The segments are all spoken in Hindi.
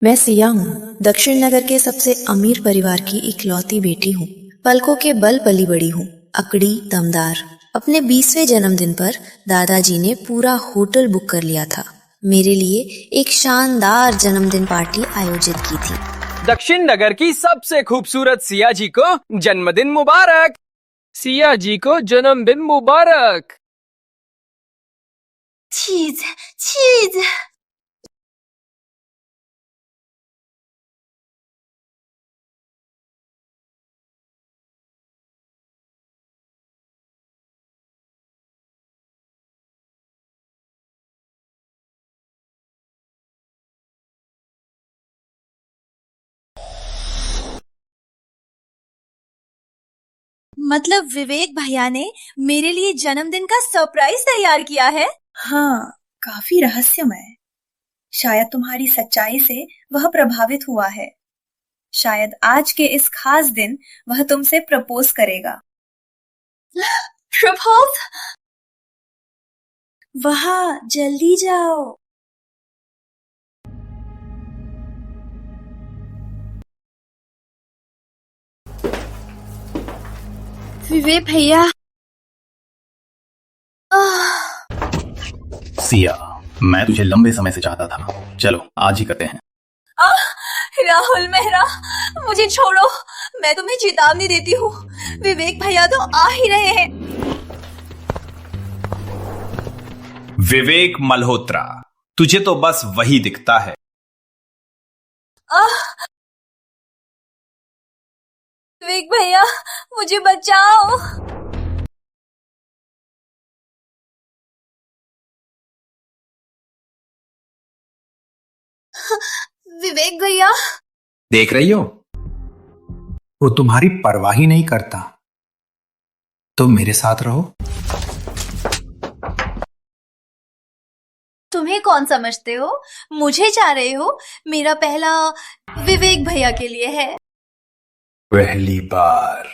मैं सिया हूँ। दक्षिण नगर के सबसे अमीर परिवार की इकलौती बेटी हूँ। पलकों के बल पली बड़ी हूँ, अकड़ी दमदार। अपने 20वें जन्मदिन पर दादाजी ने पूरा होटल बुक कर लिया था। मेरे लिए एक शानदार जन्मदिन पार्टी आयोजित की थी। दक्षिण नगर की सबसे खूबसूरत सिया जी को जन्मदिन मुबारक। सिया जी को जन्मदिन मुबारक। चीज चीज। मतलब विवेक भैया ने मेरे लिए जन्मदिन का सरप्राइज तैयार किया है। हाँ, काफी रहस्यमय। शायद तुम्हारी सच्चाई से वह प्रभावित हुआ है। शायद आज के इस खास दिन वह तुमसे प्रपोज करेगा। प्रपोज? वहाँ जल्दी जाओ। विवेक भैया। सिया, मैं तुझे लंबे समय से चाहता था। चलो आज ही करते हैं। राहुल मेहरा, मुझे छोड़ो। मैं तुम्हें चेतावनी देती हूँ, विवेक भैया तो आ ही रहे हैं। विवेक मल्होत्रा, तुझे तो बस वही दिखता है। विवेक भैया, मुझे बचाओ। विवेक भैया। देख रही हो, वो तुम्हारी परवाह ही नहीं करता। तुम मेरे साथ रहो। तुम्हें कौन समझते हो? मुझे चाह रहे हो? मेरा पहला विवेक भैया के लिए है। पहली बार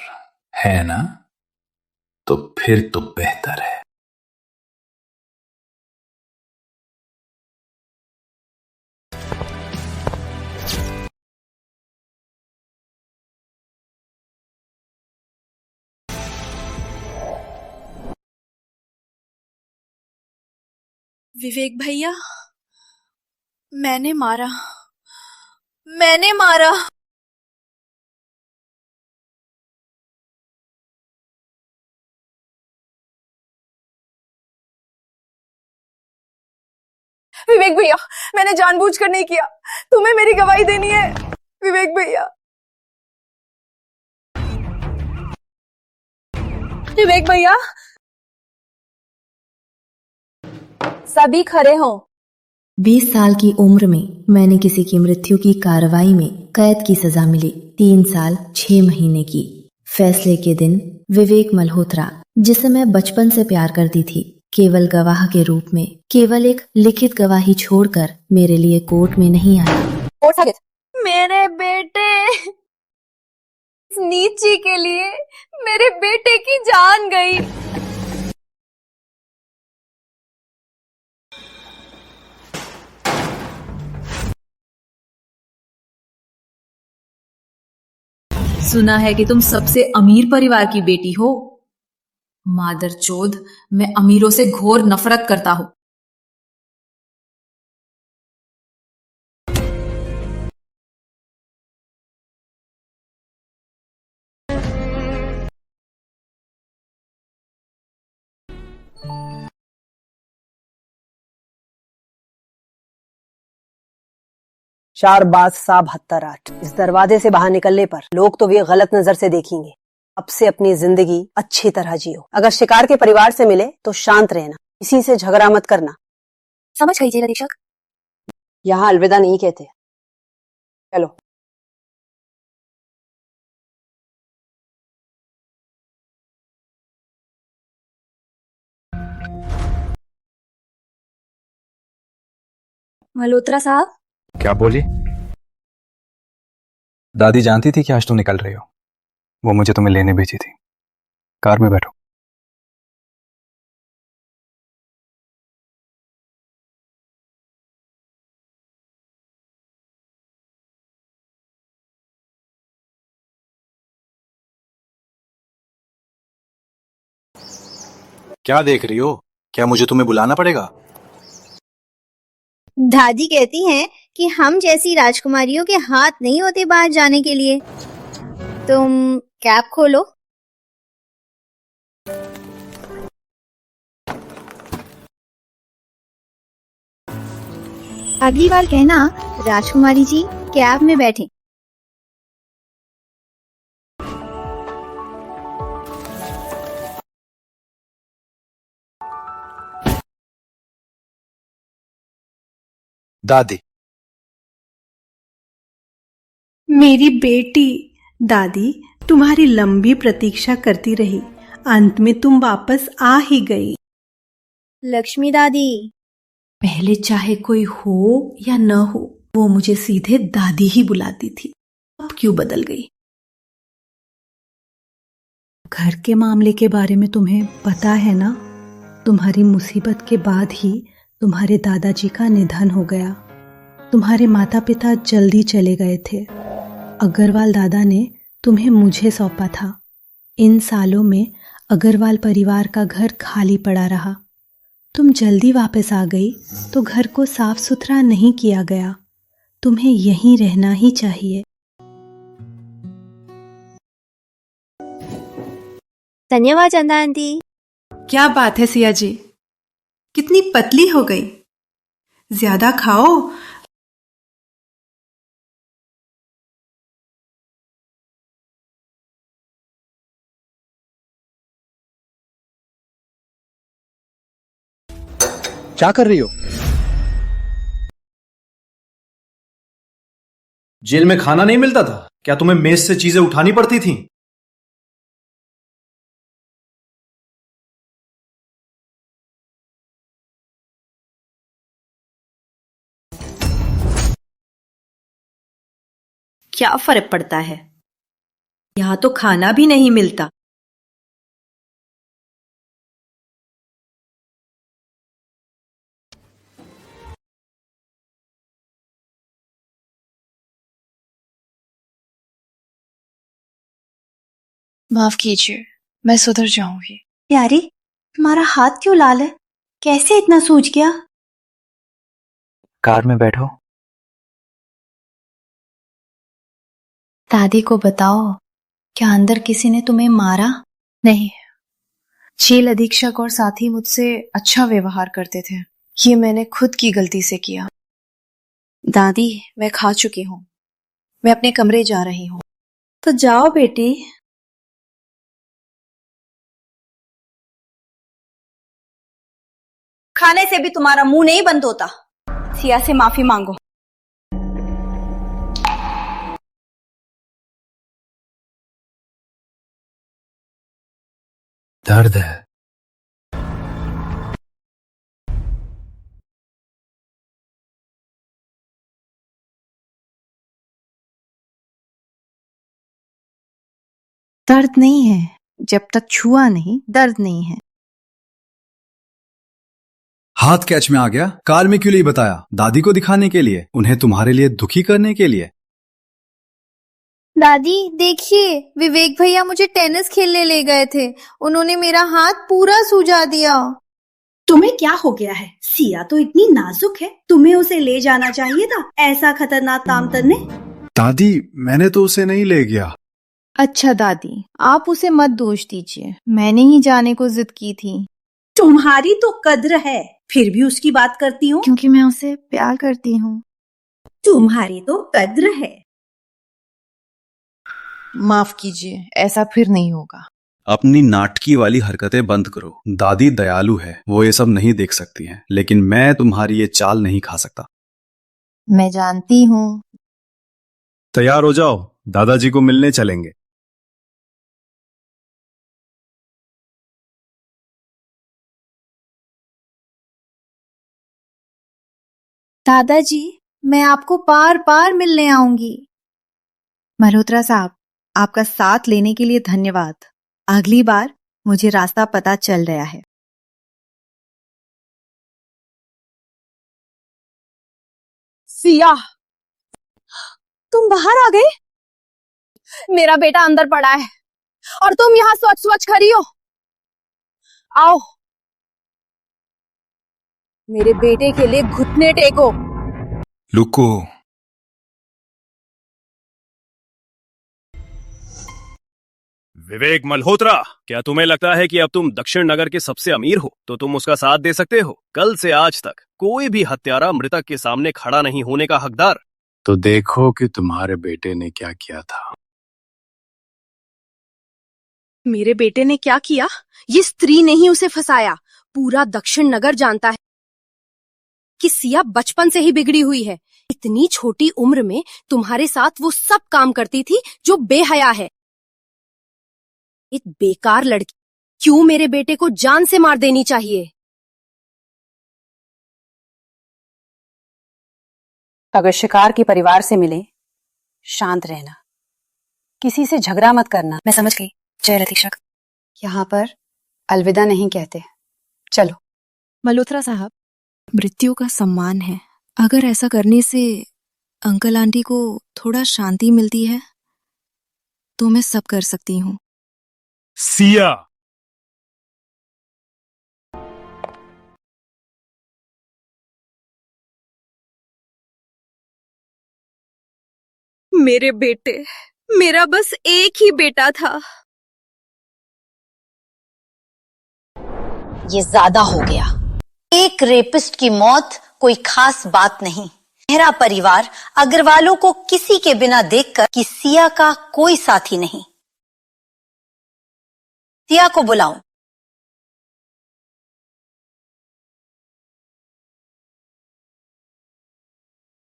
है ना? तो फिर तो बेहतर है। विवेक भैया, मैंने मारा। मैंने मारा। विवेक भैया, मैंने जानबूझकर नहीं किया। तुम्हें मेरी गवाही देनी है विवेक भैया। विवेक भैया, सभी खड़े हो। 20 साल की उम्र में मैंने किसी की मृत्यु की कार्रवाई में कैद की सजा मिली। 3 साल 6 महीने की। फैसले के दिन विवेक मल्होत्रा, जिसे मैं बचपन से प्यार करती थी, केवल गवाह के रूप में, केवल एक लिखित गवाही छोड़कर मेरे लिए कोर्ट में नहीं आया। मेरे बेटे, नीची के लिए मेरे बेटे की जान गई। सुना है कि तुम सबसे अमीर परिवार की बेटी हो। मादरचोद, मैं अमीरों से घोर नफरत करता हूं। चार बात सा 72-8। इस दरवाजे से बाहर निकलने पर लोग तो ये गलत नजर से देखेंगे। अब से अपनी जिंदगी अच्छी तरह जियो। अगर शिकार के परिवार से मिले तो शांत रहना, किसी से झगड़ा मत करना। समझ गई निरीक्षक। यहाँ अलविदा नहीं कहते। चलो। मल्होत्रा साहब। क्या बोली? दादी जानती थी कि आज तुम निकल रही हो। वो मुझे तुम्हें लेने भेजी थी। कार में बैठो। क्या देख रही हो? क्या मुझे तुम्हें बुलाना पड़ेगा? दादी कहती हैं कि हम जैसी राजकुमारियों के हाथ नहीं होते बाहर जाने के लिए। तुम कैप खोलो। अगली बार कहना राजकुमारी जी कैब में बैठे। दादी। मेरी बेटी, दादी तुम्हारी लंबी प्रतीक्षा करती रही। अंत में तुम वापस आ ही गई। लक्ष्मी दादी। पहले चाहे कोई हो या न हो, वो मुझे सीधे दादी ही बुलाती थी। अब क्यों बदल गई? घर के मामले के बारे में तुम्हें पता है ना? तुम्हारी मुसीबत के बाद ही तुम्हारे दादाजी का निधन हो गया। तुम्हारे माता पिता जल्दी चले गए थे। अग्रवाल दादा ने तुम्हें मुझे सौंपा था। इन सालों में अग्रवाल परिवार का घर खाली पड़ा रहा। तुम जल्दी वापस आ गई तो घर को साफ सुथरा नहीं किया गया। तुम्हें यहीं रहना ही चाहिए। धन्यवाद चंदा आंटी। क्या बात है सिया जी, कितनी पतली हो गई। ज्यादा खाओ। क्या कर रही हो? जेल में खाना नहीं मिलता था क्या? तुम्हें मेज से चीजें उठानी पड़ती थी? क्या फर्क पड़ता है? यहाँ तो खाना भी नहीं मिलता। माफ कीजिए, मैं सुधर जाऊंगी। प्यारी, तुम्हारा हाथ क्यों लाल है? कैसे इतना सूज गया? कार में बैठो। दादी को बताओ, क्या अंदर किसी ने तुम्हें मारा? नहीं, जेल अधीक्षक और साथी मुझसे अच्छा व्यवहार करते थे। ये मैंने खुद की गलती से किया। दादी, मैं खा चुकी हूँ। मैं अपने कमरे जा रही हूँ। तो जाओ बेटी। खाने से भी तुम्हारा मुंह नहीं बंद होता। सिया से माफी मांगो। दर्द है। दर्द नहीं है। जब तक छुआ नहीं, दर्द नहीं है। हाथ कैच में आ गया। कार में क्यों नहीं बताया? दादी को दिखाने के लिए? उन्हें तुम्हारे लिए दुखी करने के लिए? दादी देखिए, विवेक भैया मुझे टेनिस खेलने ले गए थे। उन्होंने मेरा हाथ पूरा सूजा दिया। तुम्हें क्या हो गया है? सिया तो इतनी नाजुक है, तुम्हें उसे ले जाना चाहिए था ऐसा खतरनाक काम करने। दादी, मैंने तो उसे नहीं ले गया। अच्छा दादी, आप उसे मत दोष दीजिए। मैंने ही जाने को जिद की थी। तुम्हारी तो कद्र है, फिर भी उसकी बात करती हूँ। क्योंकि मैं उसे प्यार करती हूँ। तुम्हारी तो कद्र है। माफ कीजिए, ऐसा फिर नहीं होगा। अपनी नाटकी वाली हरकतें बंद करो। दादी दयालु है, वो ये सब नहीं देख सकती हैं, लेकिन मैं तुम्हारी ये चाल नहीं खा सकता। मैं जानती हूँ। तैयार हो जाओ, दादाजी को मिलने चलेंगे। दादाजी, मैं आपको बार बार मिलने आऊंगी। मल्होत्रा साहब, आपका साथ लेने के लिए धन्यवाद। अगली बार मुझे रास्ता पता चल रहा है। सिया, तुम बाहर आ गए? मेरा बेटा अंदर पड़ा है और तुम यहाँ स्वच्छ स्वच्छ खड़ी हो। आओ, मेरे बेटे के लिए घुटने टेको। लुको, विवेक मल्होत्रा, क्या तुम्हें लगता है कि अब तुम दक्षिण नगर के सबसे अमीर हो तो तुम उसका साथ दे सकते हो? कल से आज तक कोई भी हत्यारा मृतक के सामने खड़ा नहीं होने का हकदार। तो देखो कि तुम्हारे बेटे ने क्या किया था। मेरे बेटे ने क्या किया? ये स्त्री ने ही उसे फंसाया। पूरा दक्षिण नगर जानता है कि सिया बचपन से ही बिगड़ी हुई है। इतनी छोटी उम्र में तुम्हारे साथ वो सब काम करती थी जो बेहया है। एक बेकार लड़की क्यों मेरे बेटे को जान से मार देनी चाहिए? अगर शिकार के परिवार से मिले, शांत रहना, किसी से झगड़ा मत करना। मैं समझ गई जय रतीशक। यहाँ पर अलविदा नहीं कहते। चलो। मल्होत्रा साहब, मृत्यु का सम्मान है। अगर ऐसा करने से अंकल आंटी को थोड़ा शांति मिलती है तो मैं सब कर सकती हूँ। सिया, मेरे बेटे, मेरा बस एक ही बेटा था। ये ज्यादा हो गया। एक रेपिस्ट की मौत कोई खास बात नहीं। मेरा परिवार अग्रवालों को किसी के बिना देखकर कि सिया का कोई साथी नहीं। सिया को बुलाओ।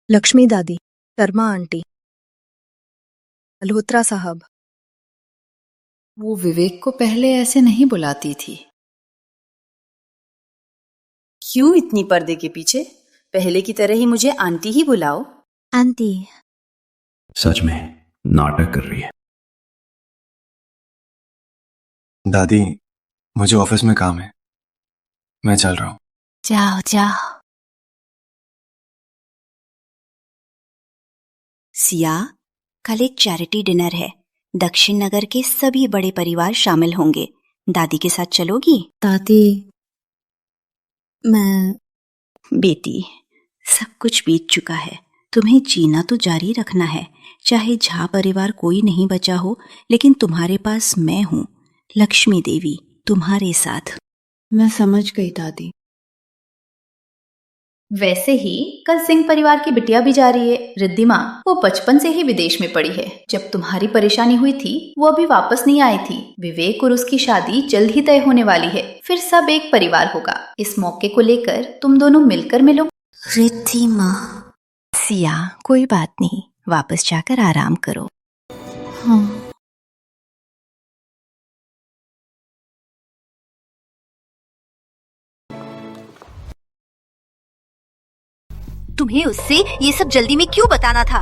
लक्ष्मी दादी, शर्मा आंटी, मल्होत्रा साहब। वो विवेक को पहले ऐसे नहीं बुलाती थी। क्यों इतनी पर्दे के पीछे? पहले की तरह ही मुझे आंटी ही बुलाओ। आंटी। सच में नाटक कर रही है। दादी, मुझे ऑफिस में काम है, मैं चल रहा हूँ। जाओ जाओ। सिया, कल एक चैरिटी डिनर है। दक्षिण नगर के सभी बड़े परिवार शामिल होंगे। दादी के साथ चलोगी? दादी, मैं... बेटी, सब कुछ बीत चुका है। तुम्हें जीना तो जारी रखना है। चाहे झा परिवार कोई नहीं बचा हो, लेकिन तुम्हारे पास मैं हूं, लक्ष्मी देवी, तुम्हारे साथ। मैं समझ गई दादी। वैसे ही कल सिंह परिवार की बिटिया भी जा रही है, रिद्धिमा। वो बचपन से ही विदेश में पड़ी है। जब तुम्हारी परेशानी हुई थी वो अभी वापस नहीं आई थी। विवेक और उसकी शादी जल्द ही तय होने वाली है। फिर सब एक परिवार होगा। इस मौके को लेकर तुम दोनों मिलकर मिलो। रिद्धिमा। सिया, कोई बात नहीं, वापस जाकर आराम करो। हाँ। तुम्हें उससे ये सब जल्दी में क्यों बताना था?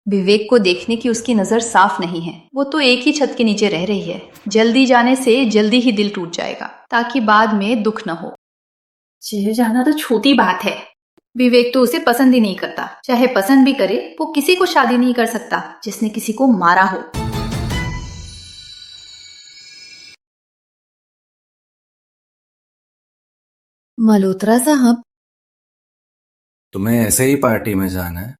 विवेक को देखने की उसकी नजर साफ नहीं है। वो तो एक ही छत के नीचे रह रही है। जल्दी जाने से जल्दी ही दिल टूट जाएगा, ताकि बाद में दुख न हो। चले जाना तो छोटी बात है। विवेक तो उसे पसंद ही नहीं करता। चाहे पसंद भी करे, वो किसी को शादी नहीं कर सकता जिसने किसी को मारा हो। मल्होत्रा साहब, तुम्हें ऐसे ही पार्टी में जाना है?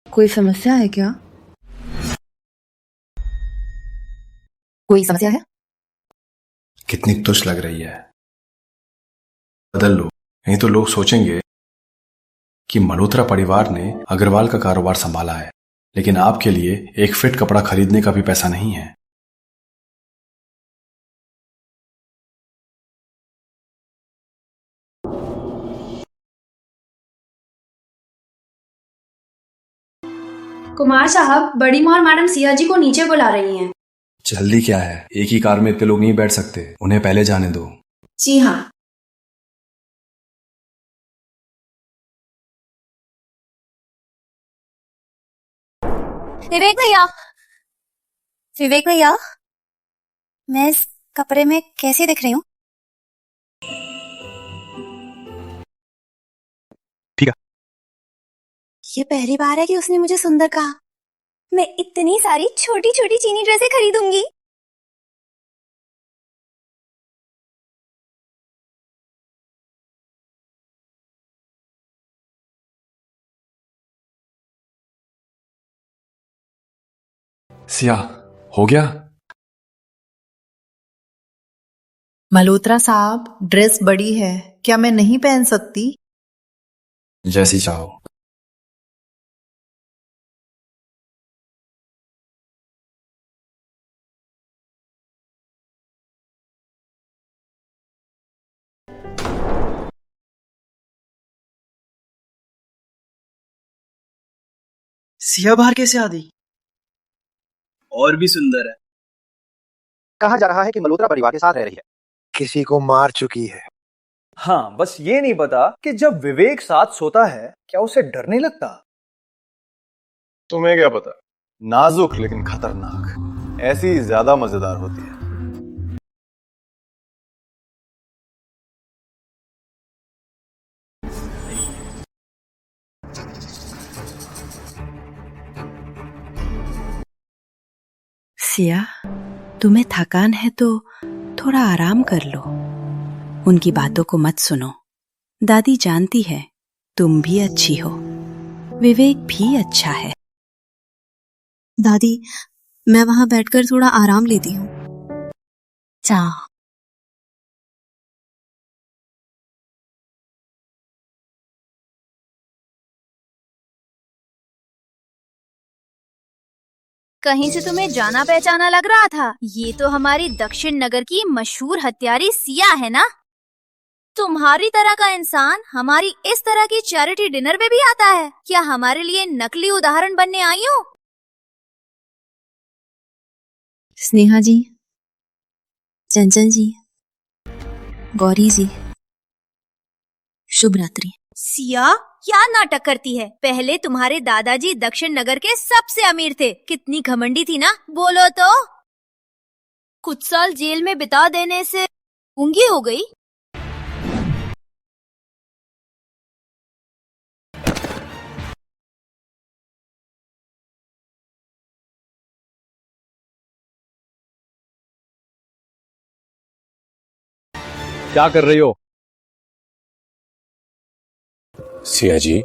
कोई समस्या है क्या? कोई समस्या है? कितनी तुच्छ लग रही है। बदल लो, नहीं तो लोग सोचेंगे कि मल्होत्रा परिवार ने अग्रवाल का कारोबार संभाला है, लेकिन आपके लिए एक फिट कपड़ा खरीदने का भी पैसा नहीं है। कुमार साहब, बड़ी माँ और मैडम सिया जी को नीचे बुला रही हैं। जल्दी क्या है, एक ही कार में इतने लोग नहीं बैठ सकते, उन्हें पहले जाने दो। जी हाँ। विवेक भैया, विवेक भैया, मैं इस कपड़े में कैसी दिख रही हूँ? ठीक है। ये पहली बार है कि उसने मुझे सुंदर कहा। मैं इतनी सारी छोटी छोटी चीनी ड्रेसें खरीदूंगी। सिया, हो गया? मल्होत्रा साहब, ड्रेस बड़ी है, क्या मैं नहीं पहन सकती? जैसी चाहो। सिया बाहर कैसे आ गई? और भी सुंदर है। कहा जा रहा है कि मल्होत्रा परिवार के साथ रह रही है। किसी को मार चुकी है। हाँ, बस ये नहीं पता कि जब विवेक साथ सोता है क्या उसे डर नहीं लगता? तुम्हें क्या पता? नाजुक लेकिन खतरनाक, ऐसी ज्यादा मजेदार होती है। सिया, तुम्हें थकान है तो थोड़ा आराम कर लो। उनकी बातों को मत सुनो। दादी जानती है तुम भी अच्छी हो, विवेक भी अच्छा है। दादी, मैं वहां बैठकर थोड़ा आराम लेती हूँ। जाओ। कहीं से तुम्हें जाना पहचाना लग रहा था। ये तो हमारी दक्षिण नगर की मशहूर हत्यारी सिया है ना? तुम्हारी तरह का इंसान हमारी इस तरह की चैरिटी डिनर में भी आता है? क्या हमारे लिए नकली उदाहरण बनने आई हो? स्नेहा जी, चंचल जी, गौरी जी, शुभ रात्रि। सिया, क्या नाटक करती है? पहले तुम्हारे दादाजी दक्षिण नगर के सबसे अमीर थे। कितनी घमंडी थी ना? बोलो तो। कुछ साल जेल में बिता देने से गूंगी हो गई। क्या कर रही हो? सिया जी,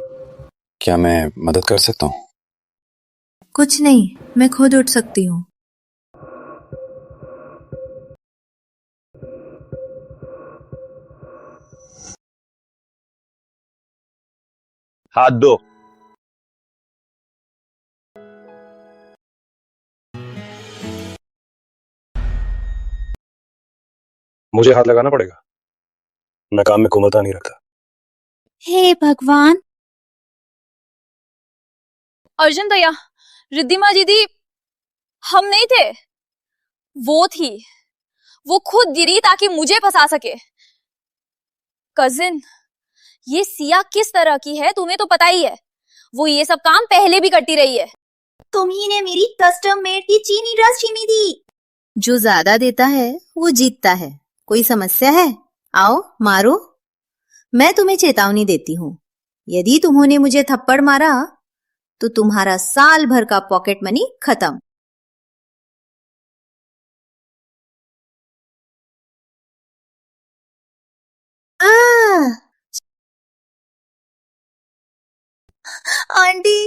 क्या मैं मदद कर सकता हूँ? कुछ नहीं, मैं खुद उठ सकती हूँ। हाथ दो। मुझे हाथ लगाना पड़ेगा? मैं काम में कोमलता नहीं रखता। हे भगवान। अर्जुन भैया, रिद्धिमा दीदी हम नहीं थे, वो थी। वो खुद गिरी ताकि मुझे फंसा सके। कजिन, ये सिया किस तरह की है तुम्हें तो पता ही है। वो ये सब काम पहले भी करती रही है। तुम ही ने मेरी कस्टम मेड की चीनी ड्रेस छीनी थी। जो ज्यादा देता है वो जीतता है। कोई समस्या है? आओ मारो। मैं तुम्हें चेतावनी देती हूँ, यदि तुम्होंने मुझे थप्पड़ मारा तो तुम्हारा साल भर का पॉकेट मनी खत्म। आंटी,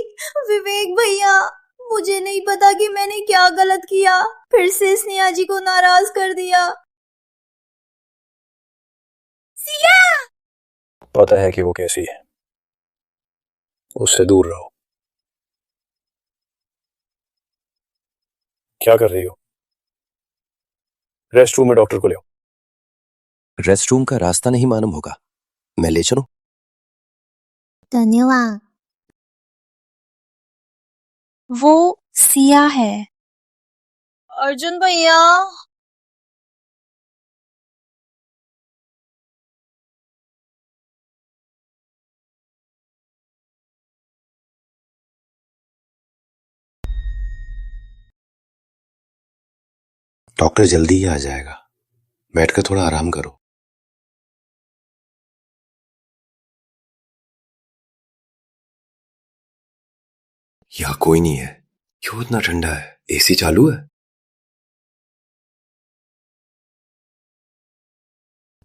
विवेक भैया, मुझे नहीं पता कि मैंने क्या गलत किया। फिर से स्नेहा जी को नाराज कर दिया। सिया! पता है कि वो कैसी है, उससे दूर रहो। क्या कर रही हो? रेस्ट रूम में डॉक्टर को ले आओ। रेस्ट रूम का रास्ता नहीं मालूम होगा, मैं ले चलूं? धन्यवाद। वो सिया है। अर्जुन भैया। डॉक्टर जल्दी ही आ जाएगा, बैठकर थोड़ा आराम करो। यहाँ कोई नहीं है, क्यों इतना ठंडा है? एसी चालू है?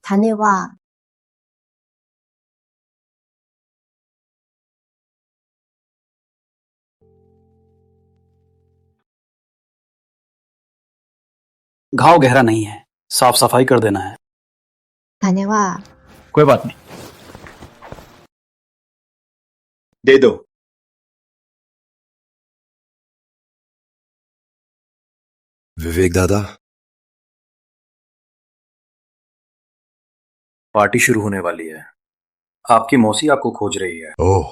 धन्यवाद। घाव गहरा नहीं है, साफ सफाई कर देना है। धन्यवाद। कोई बात नहीं। दे दो। विवेक दादा, पार्टी शुरू होने वाली है। आपकी मौसी आपको खोज रही है। ओह,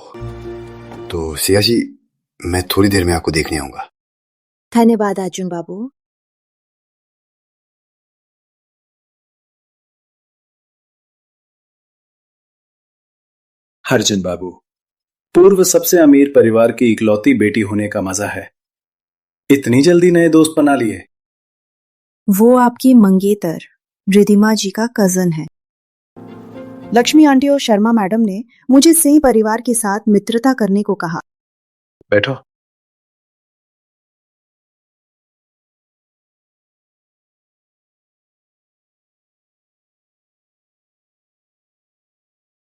तो सिया जी, मैं थोड़ी देर में आपको देखने आऊंगा। धन्यवाद अर्जुन बाबू। अर्जुन बाबू, पूर्व सबसे अमीर परिवार की इकलौती बेटी होने का मजा है। इतनी जल्दी नए दोस्त बना लिए? वो आपकी मंगेतर रिधिमा जी का कजन है। लक्ष्मी आंटी और शर्मा मैडम ने मुझे सिंह परिवार के साथ मित्रता करने को कहा। बैठो।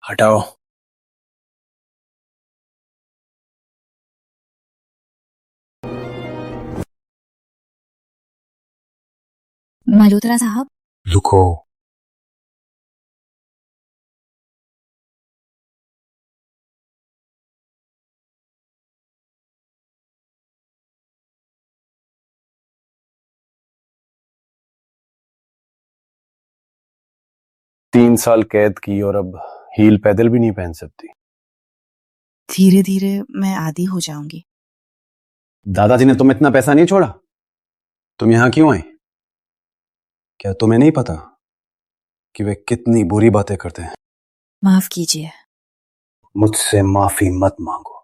हटाओ। मल्होत्रा साहब, रुको। तीन साल कैद की और अब हील पैदल भी नहीं पहन सकती। धीरे धीरे मैं आदी हो जाऊंगी। दादाजी ने तुम इतना पैसा नहीं छोड़ा। तुम यहां क्यों आई? क्या तुम्हें नहीं पता कि वे कितनी बुरी बातें करते हैं? माफ कीजिए। मुझसे माफी मत मांगो।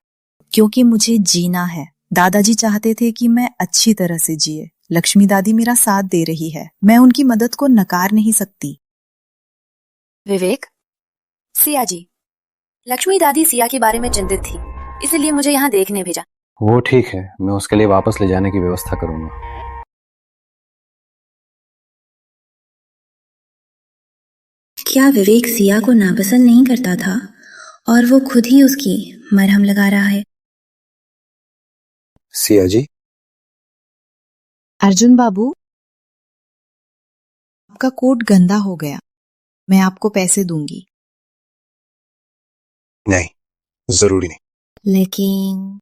क्योंकि मुझे जीना है। दादाजी चाहते थे कि मैं अच्छी तरह से जिए। लक्ष्मी दादी मेरा साथ दे रही है, मैं उनकी मदद को नकार नहीं सकती। विवेक, सिया जी, लक्ष्मी दादी सिया के बारे में चिंतित थी, इसलिए मुझे यहाँ देखने भेजा। वो ठीक है, मैं उसके लिए वापस ले जाने की व्यवस्था करूंगा। क्या विवेक सिया को नापसंद नहीं करता था और वो खुद ही उसकी मरहम लगा रहा है? सिया जी, अर्जुन बाबू, आपका कोट गंदा हो गया, मैं आपको पैसे दूंगी। नहीं, जरूरी नहीं। लेकिन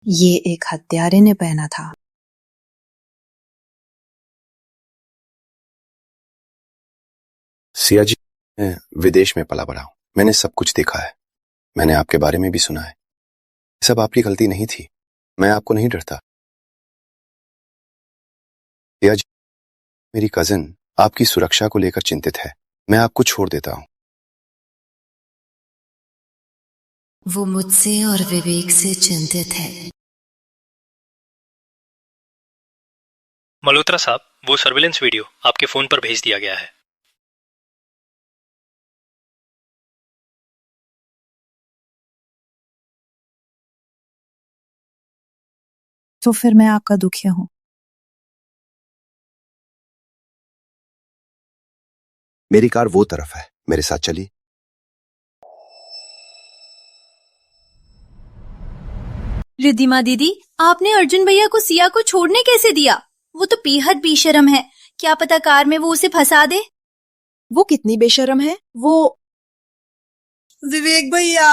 ये एक हत्यारे ने पहना था। सिया जी, मैं विदेश में पला बड़ा हूं, मैंने सब कुछ देखा है। मैंने आपके बारे में भी सुना है। सब आपकी गलती नहीं थी, मैं आपको नहीं डरता। सिया जी, मेरी कजिन आपकी सुरक्षा को लेकर चिंतित है, मैं आपको छोड़ देता हूं। वो मुझसे और विवेक से चिंतित है। मल्होत्रा साहब, वो सर्विलेंस वीडियो आपके फोन पर भेज दिया गया है। तो फिर मैं आपका दुखिया हूं। मेरी कार वो तरफ है, मेरे साथ चलिए। रिद्धिमा दीदी, आपने अर्जुन भैया को सिया को छोड़ने कैसे दिया? वो तो बेहद बेशरम है। क्या पता कार में वो उसे फंसा दे। वो कितनी बेशरम है? वो विवेक भैया,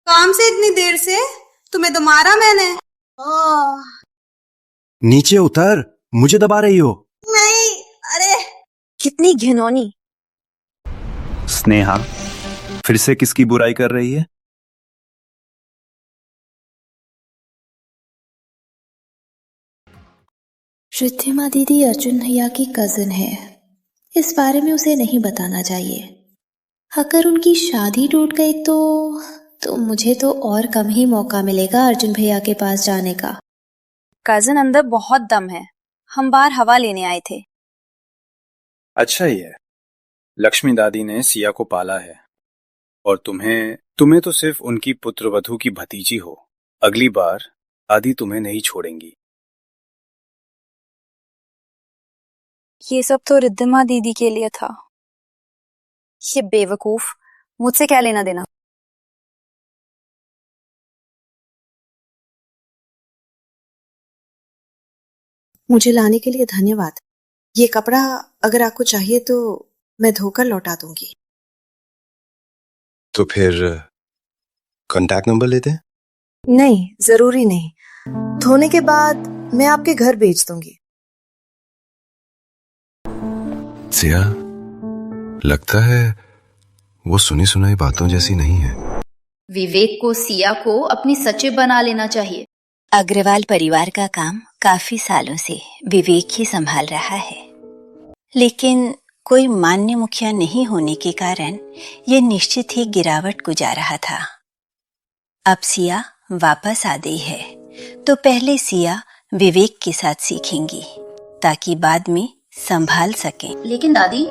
काम से इतनी देर से तुम्हें तो मारा मैंने। नीचे उतर, मुझे दबा रही हो। नहीं, अरे कितनी घिनौनी। स्नेहा फिर से किसकी बुराई कर रही है? रिद्धिमा दीदी अर्जुन भैया की कजिन है, इस बारे में उसे नहीं बताना चाहिए। अगर उनकी शादी टूट गई तो मुझे तो और कम ही मौका मिलेगा अर्जुन भैया के पास जाने का। कजिन अंदर बहुत दम है, हम बाहर हवा लेने आए थे। अच्छा ही है, लक्ष्मी दादी ने सिया को पाला है और तुम्हें तो सिर्फ उनकी पुत्रवधू की भतीजी हो। अगली बार आदि तुम्हें नहीं छोड़ेंगी। ये सब तो रिद्धिमा दीदी के लिए था। ये बेवकूफ, मुझसे क्या लेना देना। मुझे लाने के लिए धन्यवाद। ये कपड़ा अगर आपको चाहिए तो मैं धोकर लौटा दूंगी। तो फिर कांटेक्ट नंबर लेते हैं? नहीं, जरूरी नहीं। धोने के बाद मैं आपके घर भेज दूंगी। सिया, लगता है वो सुनी सुनाई बातों जैसी नहीं है। विवेक को सिया को अपनी सचिव बना लेना चाहिए। अग्रवाल परिवार का काम काफी सालों से विवेक ही संभाल रहा है, लेकिन कोई मान्य मुखिया नहीं होने के कारण यह निश्चित ही गिरावट को जा रहा था। अब सिया वापस आ गई है, तो पहले सिया विवेक के साथ सीखेंगी ताकि बाद में संभाल सके। लेकिन दादी,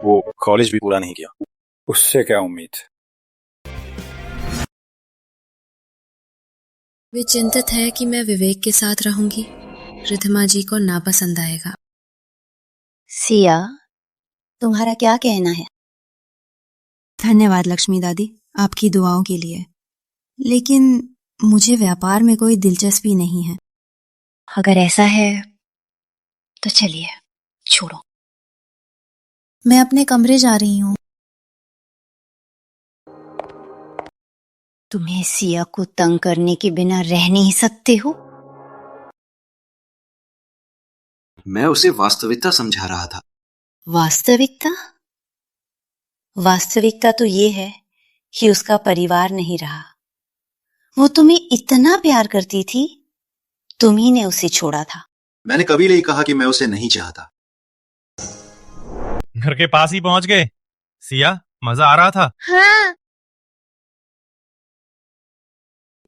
वो कॉलेज भी पूरा नहीं किया, उससे क्या उम्मीद? वे चिंतित है कि मैं विवेक के साथ रहूंगी, रिधिमा जी को नापसंद आएगा। सिया, तुम्हारा क्या कहना है? धन्यवाद लक्ष्मी दादी, आपकी दुआओं के लिए, लेकिन मुझे व्यापार में कोई दिलचस्पी नहीं है। अगर ऐसा है तो चलिए, छोड़ो। मैं अपने कमरे जा रही हूँ। तुम्हें सिया को तंग करने के बिना रह नहीं सकते हो? मैं उसे वास्तविकता समझा रहा था। वास्तविकता? वास्तविकता तो ये है कि उसका परिवार नहीं रहा। वो तुम्हें इतना प्यार करती थी, तुम्ही ने उसे छोड़ा था। मैंने कभी नहीं कहा कि मैं उसे नहीं चाहता। घर के पास ही पहुंच गए। सिया, मजा आ रहा था? हाँ।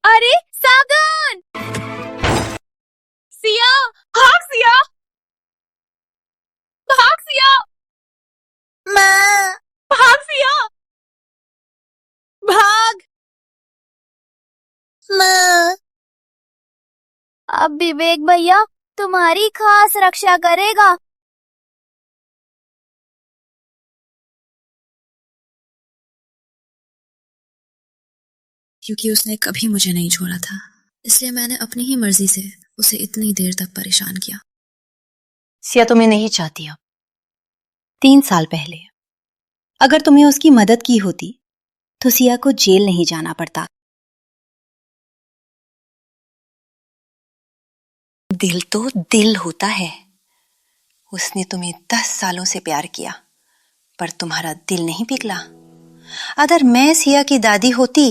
अरे सावधान! सिया, भाग सिया! भाग सिया! माँ! भाग सिया! भाग! माँ! अब विवेक भैया तुम्हारी खास रक्षा करेगा। क्योंकि उसने कभी मुझे नहीं छोड़ा था, इसलिए मैंने अपनी ही मर्जी से उसे इतनी देर तक परेशान किया। सिया तुम्हें नहीं चाहती अब। 3 साल पहले अगर तुम्हें उसकी मदद की होती तो सिया को जेल नहीं जाना पड़ता। दिल तो दिल होता है। उसने तुम्हें 10 सालों से प्यार किया, पर तुम्हारा दिल नहीं पिघला। अगर मैं सिया की दादी होती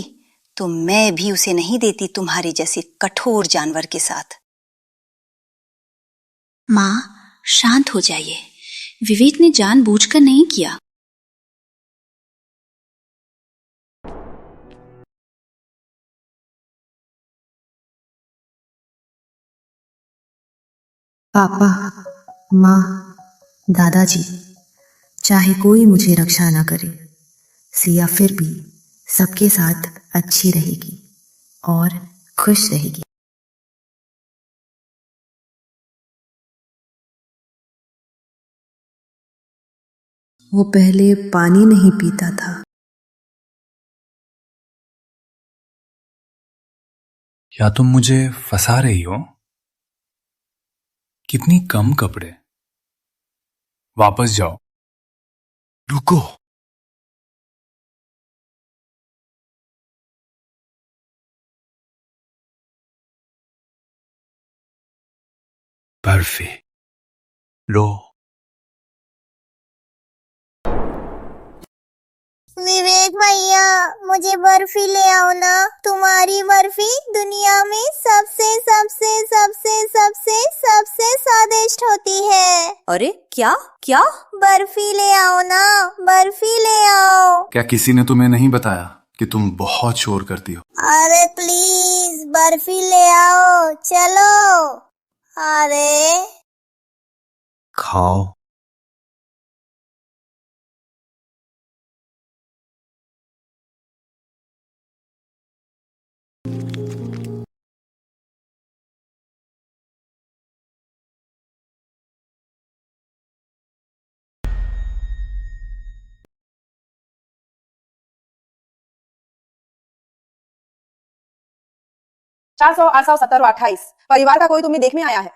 तो मैं भी उसे नहीं देती तुम्हारे जैसे कठोर जानवर के साथ। माँ, शांत हो जाइए। विवेक ने जानबूझकर नहीं किया। पापा, माँ, दादाजी, चाहे कोई मुझे रक्षा ना करे, सिया फिर भी सबके साथ अच्छी रहेगी और खुश रहेगी। वो पहले पानी नहीं पीता था। क्या तुम मुझे फंसा रही हो? कितनी कम कपड़े। वापस जाओ। रुको। बर्फी लो। विवेक भैया, मुझे बर्फी ले आओ ना। तुम्हारी बर्फी दुनिया में सबसे सबसे सबसे सबसे सबसे स्वादिष्ट होती है। अरे क्या क्या? बर्फी ले आओ ना, बर्फी ले आओ। क्या किसी ने तुम्हें नहीं बताया कि तुम बहुत शोर करती हो? अरे प्लीज बर्फी ले आओ, चलो। अरे खाओ। ₹400, 800, 70 और 28 परिवार का कोई तुम्हें देखने आया है?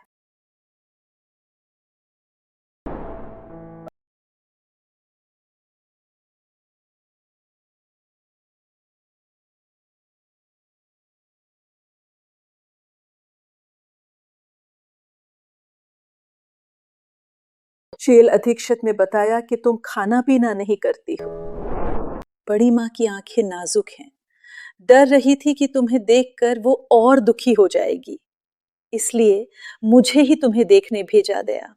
जेल अधीक्षक ने बताया कि तुम खाना पीना नहीं करती हो। बड़ी माँ की आंखें नाजुक हैं, डर रही थी कि तुम्हें देखकर वो और दुखी हो जाएगी, इसलिए मुझे ही तुम्हें देखने भेजा गया।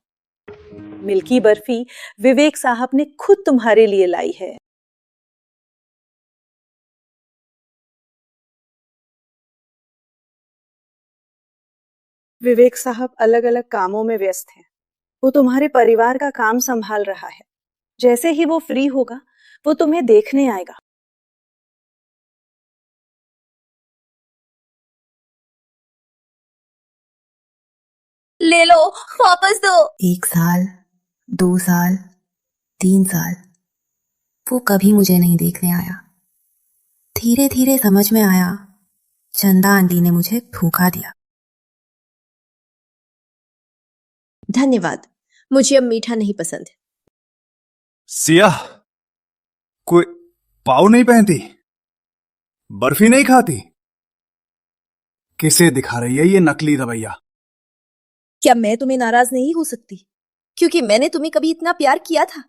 मिल्की बर्फी विवेक साहब ने खुद तुम्हारे लिए लाई है। विवेक साहब अलग अलग कामों में व्यस्त हैं। वो तुम्हारे परिवार का काम संभाल रहा है। जैसे ही वो फ्री होगा वो तुम्हें देखने आएगा। ले लो, वापस दो। 1 साल, 2 साल, 3 साल, वो कभी मुझे नहीं देखने आया। धीरे धीरे समझ में आया, चंदा आंटी ने मुझे धोखा दिया। धन्यवाद, मुझे अब मीठा नहीं पसंद। सिया, कोई पाव नहीं पहनती, बर्फी नहीं खाती, किसे दिखा रही है ये नकली रवैया? क्या मैं तुम्हें नाराज नहीं हो सकती क्योंकि मैंने तुम्हें कभी इतना प्यार किया था?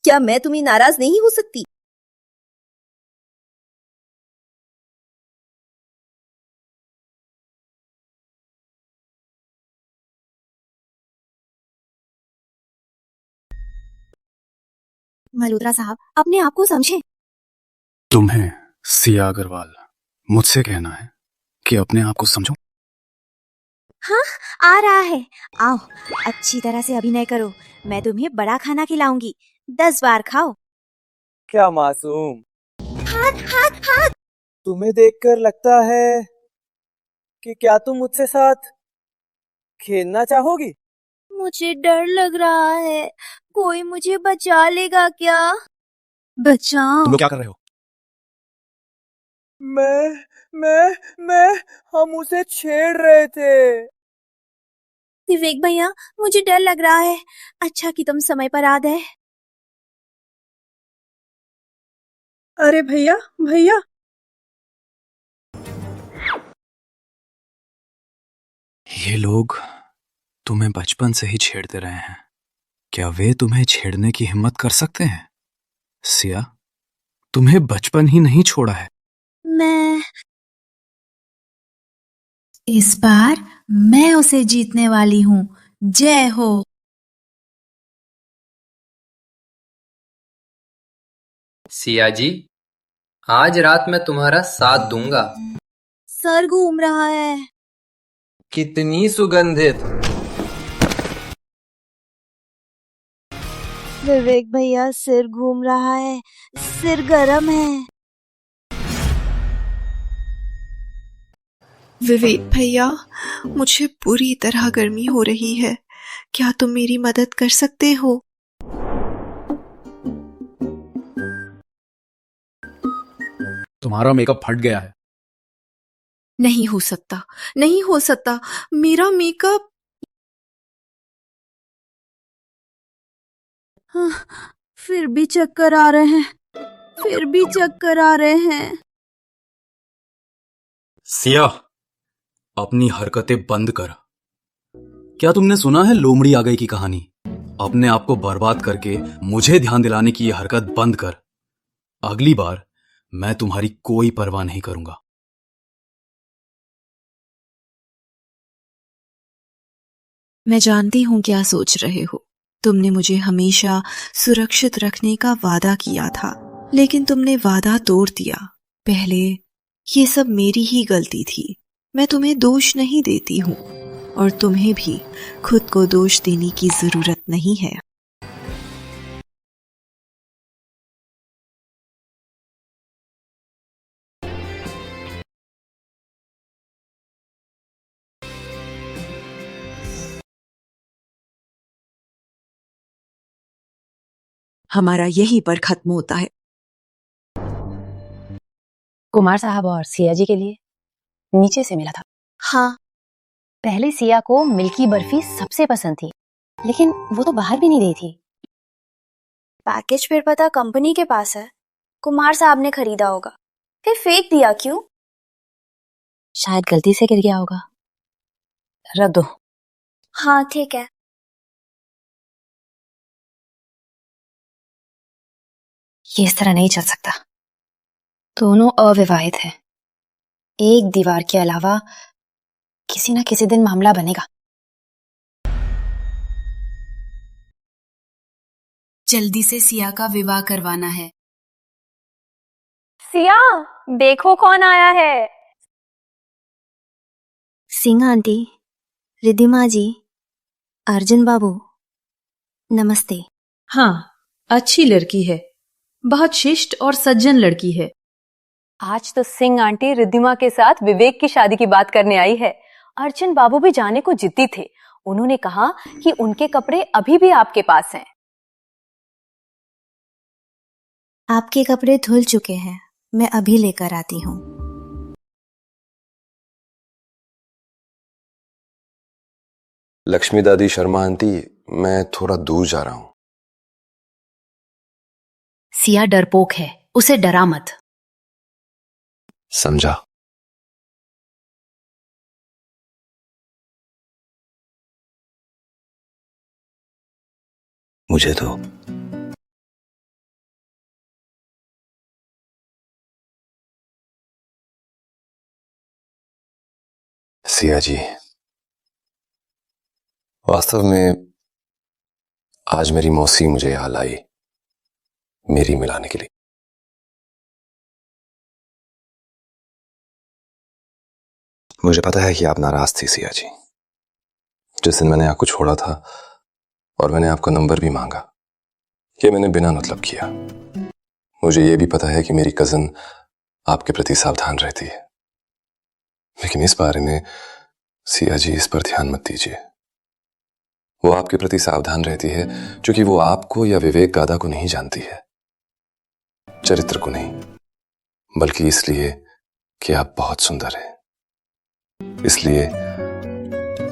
क्या मैं तुम्हें नाराज नहीं हो सकती? मल्होत्रा साहब, अपने आप को समझे। तुम्हें सिया अग्रवाल मुझसे कहना है कि अपने आप को समझो। हाँ, आ रहा है। आओ, अच्छी तरह से अभिनय करो। मैं तुम्हें बड़ा खाना खिलाऊंगी, 10 बार खाओ। क्या मासूम, हाथ हाथ हाथ। तुम्हें देखकर लगता है कि क्या तुम मुझसे साथ खेलना चाहोगी? मुझे डर लग रहा है, कोई मुझे बचा लेगा क्या? बचाओ। तुम लोग क्या कर रहे हो? मैं हम उसे छेड़ रहे थे। विवेक भैया, मुझे डर लग रहा है। अच्छा कि तुम समय पर आ गए। अरे भैया भैया, ये लोग तुम्हें बचपन से ही छेड़ते रहे हैं, क्या वे तुम्हें छेड़ने की हिम्मत कर सकते हैं? सिया, तुम्हें बचपन ही नहीं छोड़ा है। मैं इस बार मैं उसे जीतने वाली हूँ। जय हो। सिया जी, आज रात मैं तुम्हारा साथ दूंगा। सर घूम रहा है। कितनी सुगंधित। विवेक भैया, सिर घूम रहा है, सिर गरम है। विवेक भैया, मुझे पूरी तरह गर्मी हो रही है। क्या तुम मेरी मदद कर सकते हो? तुम्हारा मेकअप फट गया है। नहीं हो सकता, नहीं हो सकता। मेरा मेकअप। हाँ, फिर भी चक्कर आ रहे हैं, फिर भी चक्कर आ रहे हैं। सिया, अपनी हरकतें बंद कर। क्या तुमने सुना है लोमड़ी आ गई की कहानी? अपने आप को बर्बाद करके मुझे ध्यान दिलाने की यह हरकत बंद कर। अगली बार मैं तुम्हारी कोई परवाह नहीं करूंगा। मैं जानती हूँ क्या सोच रहे हो। तुमने मुझे हमेशा सुरक्षित रखने का वादा किया था, लेकिन तुमने वादा तोड़ दिया। पहले ये सब मेरी ही गलती थी। मैं तुम्हें दोष नहीं देती हूँ और तुम्हें भी खुद को दोष देने की जरूरत नहीं है। हमारा यही पर खत्म होता है। कुमार साहब और सिया जी के लिए नीचे से मिला था। हाँ, पहले सिया को मिल्की बर्फी सबसे पसंद थी, लेकिन वो तो बाहर भी नहीं गई थी। पैकेज फिर पता कंपनी के पास है, कुमार साहब ने खरीदा होगा, फिर फेंक दिया क्यों? शायद गलती से गिर गया होगा। रख दो। हाँ ठीक है। ये इस तरह नहीं चल सकता। दोनों अविवाहित हैं। एक दीवार के अलावा किसी ना किसी दिन मामला बनेगा। जल्दी से सिया का विवाह करवाना है। सिया, देखो कौन आया है। सिंह आंटी, रिद्धिमा जी, अर्जुन बाबू, नमस्ते। हाँ, अच्छी लड़की है, बहुत शिष्ट और सज्जन लड़की है। आज तो सिंह आंटी रिद्धिमा के साथ विवेक की शादी की बात करने आई है। अर्जुन बाबू भी जाने को जिद्दी थे। उन्होंने कहा कि उनके कपड़े अभी भी आपके पास हैं। आपके कपड़े धुल चुके हैं, मैं अभी लेकर आती हूँ। लक्ष्मी दादी, शर्मा आंटी, मैं थोड़ा दूर जा रहा हूं। सिया डरपोक है, उसे डरा मत। समझा। मुझे तो सिया जी, वास्तव में आज मेरी मौसी मुझे यहां लाई मेरी मिलाने के लिए। मुझे पता है कि आप नाराज थी सिया जी। जिस दिन मैंने आपको छोड़ा था और मैंने आपका नंबर भी मांगा, ये मैंने बिना मतलब किया। मुझे ये भी पता है कि मेरी कजन आपके प्रति सावधान रहती है, लेकिन इस बारे में सिया जी इस पर ध्यान मत दीजिए। वो आपके प्रति सावधान रहती है क्योंकि वो आपको या विवेक गादा को नहीं जानती है, चरित्र को नहीं, बल्कि इसलिए कि आप बहुत सुंदर हैं। इसलिए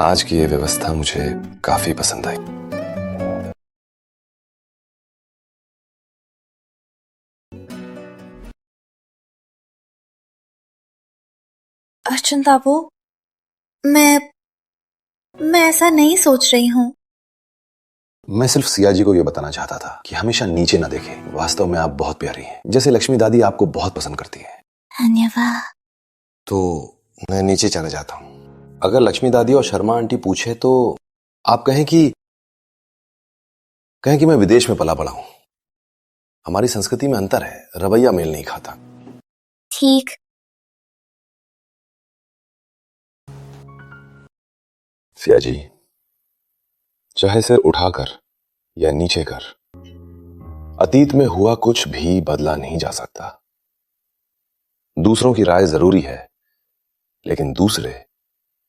आज की ये व्यवस्था मुझे काफी पसंद आई। अर्जुन बाबू, मैं ऐसा नहीं सोच रही हूँ। मैं सिर्फ सिया जी को ये बताना चाहता था कि हमेशा नीचे ना देखें। वास्तव में आप बहुत प्यारी हैं, जैसे लक्ष्मी दादी आपको बहुत पसंद करती है। धन्यवाद। तो मैं नीचे चला जाता हूं। अगर लक्ष्मी दादी और शर्मा आंटी पूछे तो आप कहें कि मैं विदेश में पला बड़ा हूं। हमारी संस्कृति में अंतर है, रवैया मेल नहीं खाता। ठीक। सिया जी, चाहे सिर उठाकर या नीचे कर, अतीत में हुआ कुछ भी बदला नहीं जा सकता। दूसरों की राय जरूरी है, लेकिन दूसरे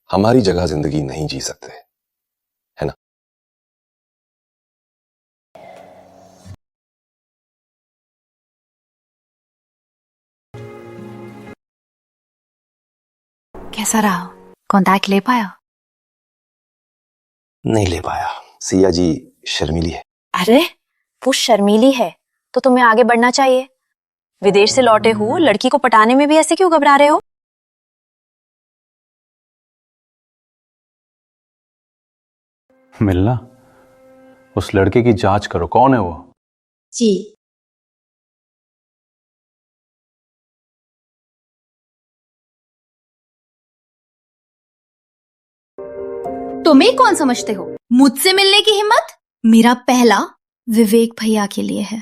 हमारी जगह जिंदगी नहीं जी सकते, है ना? कैसा रहा? कॉन्टैक्ट ले पाया? नहीं ले पाया। सिया जी शर्मीली है। अरे, वो शर्मीली है तो तुम्हें आगे बढ़ना चाहिए। विदेश से लौटे हो, लड़की को पटाने में भी ऐसे क्यों घबरा रहे हो? मिलना? उस लड़के की जांच करो, कौन है वो? जी। तुम्हें कौन समझते हो? मुझसे मिलने की हिम्मत? मेरा पहला विवेक भैया के लिए है।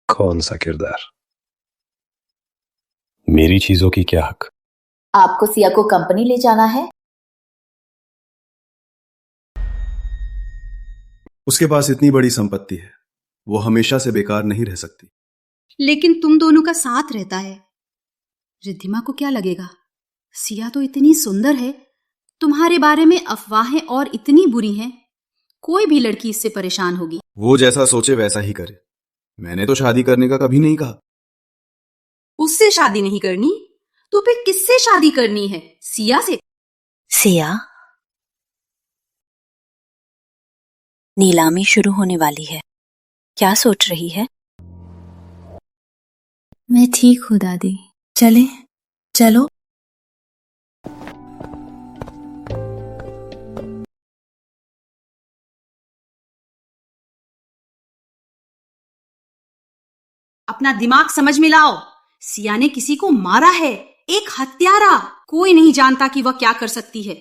कौन सा किरदार? मेरी चीजों की क्या हक? आपको सिया को कंपनी ले जाना है? उसके पास इतनी बड़ी संपत्ति है, वो हमेशा से बेकार नहीं रह सकती। लेकिन तुम दोनों का साथ रहता है, रिद्धिमा को क्या लगेगा? सिया तो इतनी सुंदर है, तुम्हारे बारे में अफवाहें और इतनी बुरी हैं, कोई भी लड़की इससे परेशान होगी। वो जैसा सोचे वैसा ही करे। मैंने तो शादी करने का कभी नहीं कहा। उससे शादी नहीं करनी तो फिर किससे शादी करनी है? सिया से। सिया, नीलामी शुरू होने वाली है, क्या सोच रही है? मैं ठीक हूँ दादी, चलो। अपना दिमाग समझ में लाओ। सिया ने किसी को मारा है, एक हत्यारा। कोई नहीं जानता कि वह क्या कर सकती है।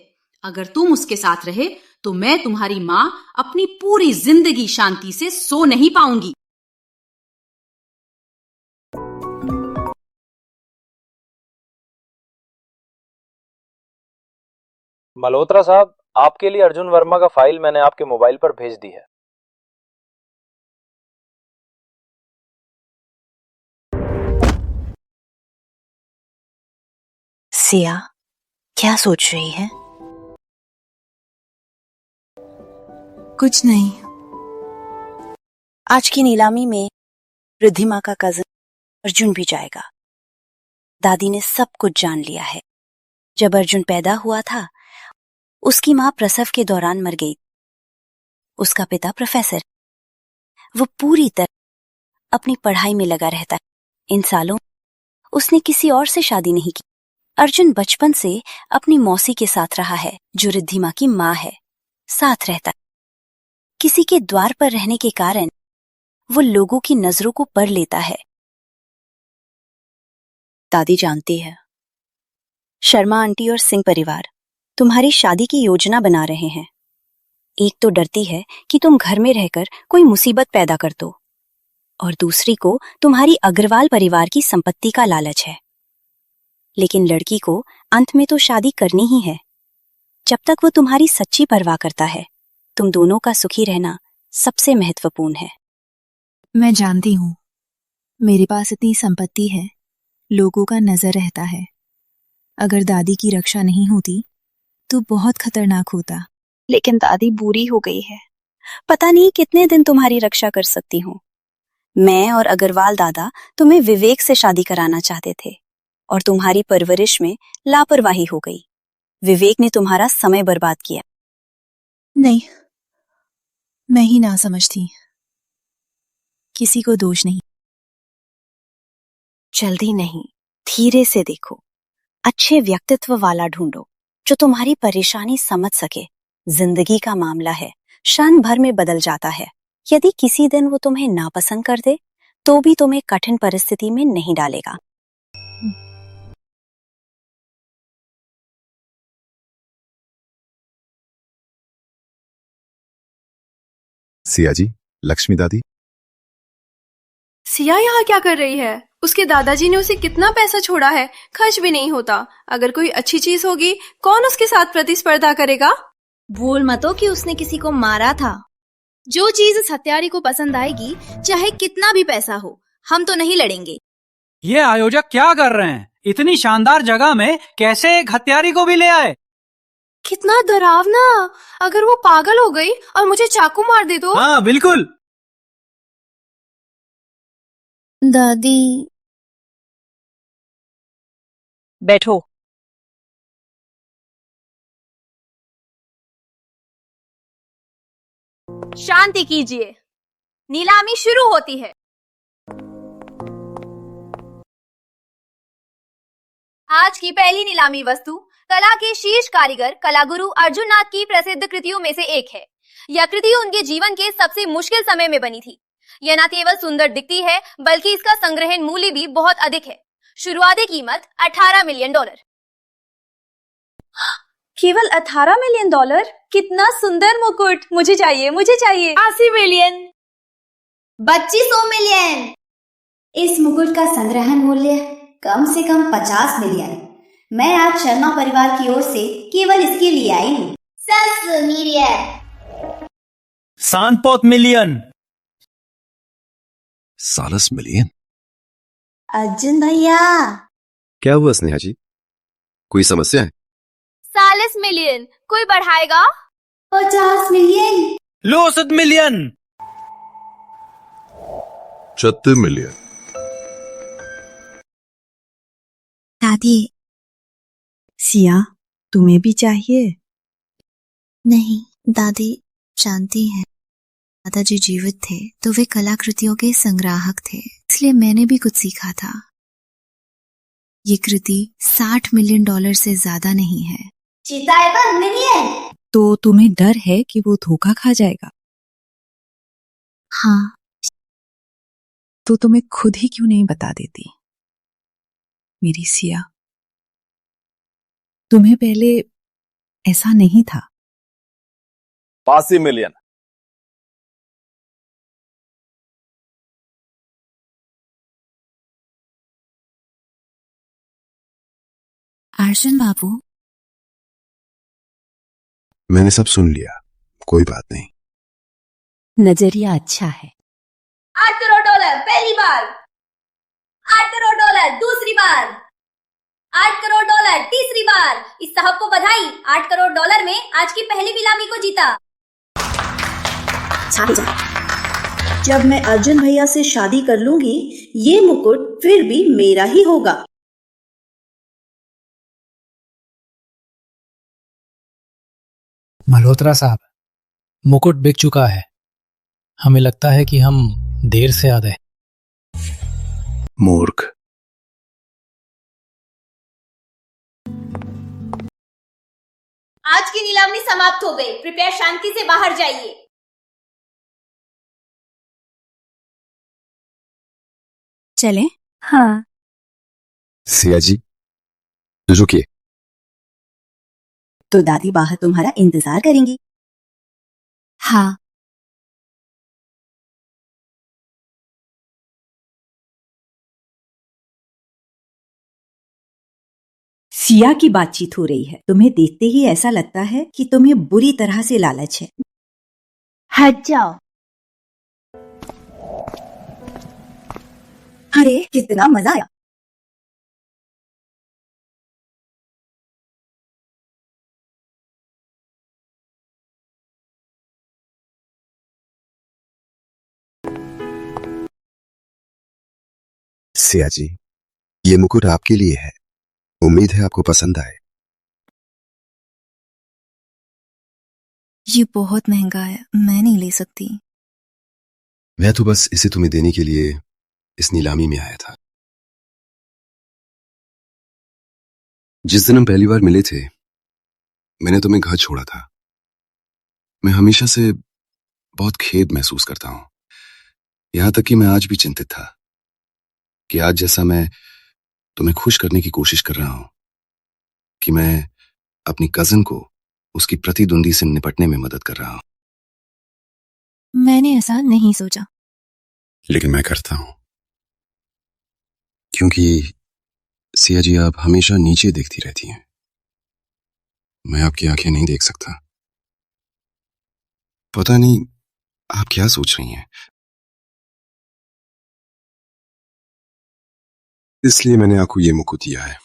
अगर तुम उसके साथ रहे तो मैं तुम्हारी माँ अपनी पूरी जिंदगी शांति से सो नहीं पाऊंगी। मल्होत्रा साहब, आपके लिए अर्जुन वर्मा का फाइल मैंने आपके मोबाइल पर भेज दी है। सिया क्या सोच रही है? कुछ नहीं। आज की नीलामी में रिद्धिमा का कजन अर्जुन भी जाएगा। दादी ने सब कुछ जान लिया है। जब अर्जुन पैदा हुआ था, उसकी मां प्रसव के दौरान मर गई। उसका पिता प्रोफेसर, वो पूरी तरह अपनी पढ़ाई में लगा रहता है। इन सालों उसने किसी और से शादी नहीं की। अर्जुन बचपन से अपनी मौसी के साथ रहा है, जो रिद्धिमा की मां है। साथ रहता है। किसी के द्वार पर रहने के कारण वो लोगों की नजरों को पढ़ लेता है। दादी जानती है, शर्मा आंटी और सिंह परिवार तुम्हारी शादी की योजना बना रहे हैं। एक तो डरती है कि तुम घर में रहकर कोई मुसीबत पैदा कर दो, और दूसरी को तुम्हारी अग्रवाल परिवार की संपत्ति का लालच है। लेकिन लड़की को अंत में तो शादी करनी ही है। जब तक वो तुम्हारी सच्ची परवाह करता है, तुम दोनों का सुखी रहना सबसे महत्वपूर्ण है। मैं जानती हूँ, मेरे पास इतनी संपत्ति है, लोगों का नजर रहता है। अगर दादी की रक्षा नहीं होती तो बहुत खतरनाक होता। लेकिन दादी बूढ़ी हो गई है, पता नहीं कितने दिन तुम्हारी रक्षा कर सकती हूँ। मैं और अग्रवाल दादा तुम्हें विवेक से शादी कराना चाहते थे, और तुम्हारी परवरिश में लापरवाही हो गई। विवेक ने तुम्हारा समय बर्बाद किया। नहीं, मैं ही ना समझती। किसी को दोष नहीं। जल्दी नहीं, धीरे से देखो। अच्छे व्यक्तित्व वाला ढूंढो जो तुम्हारी परेशानी समझ सके। जिंदगी का मामला है, क्षण भर में बदल जाता है। यदि किसी दिन वो तुम्हें नापसंद कर दे तो भी तुम्हें कठिन परिस्थिति में नहीं डालेगा। सिया जी, लक्ष्मी दादी। सिया यहाँ क्या कर रही है? उसके दादाजी ने उसे कितना पैसा छोड़ा है, खर्च भी नहीं होता। अगर कोई अच्छी चीज होगी, कौन उसके साथ प्रतिस्पर्धा करेगा? भूल मत हो कि उसने किसी को मारा था। जो चीज इस हत्यारे को पसंद आएगी, चाहे कितना भी पैसा हो, हम तो नहीं लड़ेंगे। ये आयोजक क्या कर रहे हैं? इतनी शानदार जगह में कैसे एक हत्यारी को भी ले आए? कितना डरावना। अगर वो पागल हो गई और मुझे चाकू मार दे तो? हाँ बिल्कुल। दादी। बैठो। शांति कीजिए, नीलामी शुरू होती है। आज की पहली नीलामी वस्तु कला के शीर्ष कारीगर कलागुरु अर्जुन नाथ की प्रसिद्ध कृतियों में से एक है। यह कृति उनके जीवन के सबसे मुश्किल समय में बनी थी। यह न केवल सुंदर दिखती है, बल्कि इसका संग्रहण मूल्य भी बहुत अधिक है। शुरुआती कीमत $18 मिलियन। केवल $18 मिलियन? कितना सुंदर मुकुट। मुझे चाहिए, मुझे चाहिए। 80 मिलियन। 2500 मिलियन। इस मुकुट का संग्रहण मूल्य कम से कम 50 मिलियन। मैं आज शर्मा परिवार की ओर से केवल इसके लिए आई हूँ। 60 मिलियन। 7 मिलियन। 40 मिलियन। अर्जुन भैया। क्या हुआ स्नेहा जी, कोई समस्या है? 40 मिलियन। कोई बढ़ाएगा? 50 मिलियन। 60 मिलियन। 36 मिलियन। दादी। सिया, तुम्हें भी चाहिए? नहीं, दादी जानती हैं, दादाजी जीवित थे तो वे कलाकृतियों के संग्राहक थे, इसलिए मैंने भी कुछ सीखा था। ये कृति $60 मिलियन से ज्यादा नहीं है। 57 मिलियन। तो तुम्हें डर है कि वो धोखा खा जाएगा? हाँ, तो तुम्हें खुद ही क्यों नहीं बता देती? मेरी सिया, तुम्हें पहले ऐसा नहीं था। 85 मिलियन। अर्जुन बाबू, मैंने सब सुन लिया, कोई बात नहीं। नजरिया अच्छा है। 8 करोड़ डॉलर पहली बार, 8 करोड़ डॉलर दूसरी बार, 8 करोड़ डॉलर तीसरी बार। इस साहब को बधाई, 8 करोड़ डॉलर में आज की पहली नीलामी को जीता। जब मैं अर्जुन भैया से शादी कर लूंगी, ये मुकुट फिर भी मेरा ही होगा। मल्होत्रा साहब, मुकुट बिक चुका है। हमें लगता है कि हम देर से आ गए। मूर्ख। आज की नीलामी समाप्त हो गई, कृपया शांति से बाहर जाइए। चले? हाँ। सिया जी, रुकिए। तो दादी बाहर तुम्हारा इंतजार करेंगी। हाँ। सिया की बातचीत हो रही है। तुम्हें देखते ही ऐसा लगता है कि तुम्हें बुरी तरह से लालच है। हट जाओ। अरे कितना मजा आया। सिया जी, ये मुकुट आपके लिए है। उम्मीद है आपको पसंद आए। ये बहुत महंगा है, मैं नहीं ले सकती। मैं तो बस इसे तुम्हें देने के लिए इस नीलामी में आया था। जिस दिन हम पहली बार मिले थे, मैंने तुम्हें घर छोड़ा था। मैं हमेशा से बहुत खेद महसूस करता हूं। यहां तक कि मैं आज भी चिंतित था कि आज जैसा मैं तुम्हें खुश करने की कोशिश कर रहा हूं कि मैं अपनी कजिन को उसकी प्रतिद्वंदी से निपटने में मदद कर रहा हूं। मैंने ऐसा नहीं सोचा। लेकिन मैं करता हूं, क्योंकि सिया जी, आप हमेशा नीचे देखती रहती हैं। मैं आपकी आंखें नहीं देख सकता। पता नहीं आप क्या सोच रही हैं। इसलिए मैंने आपको ये मुकुट दिया है।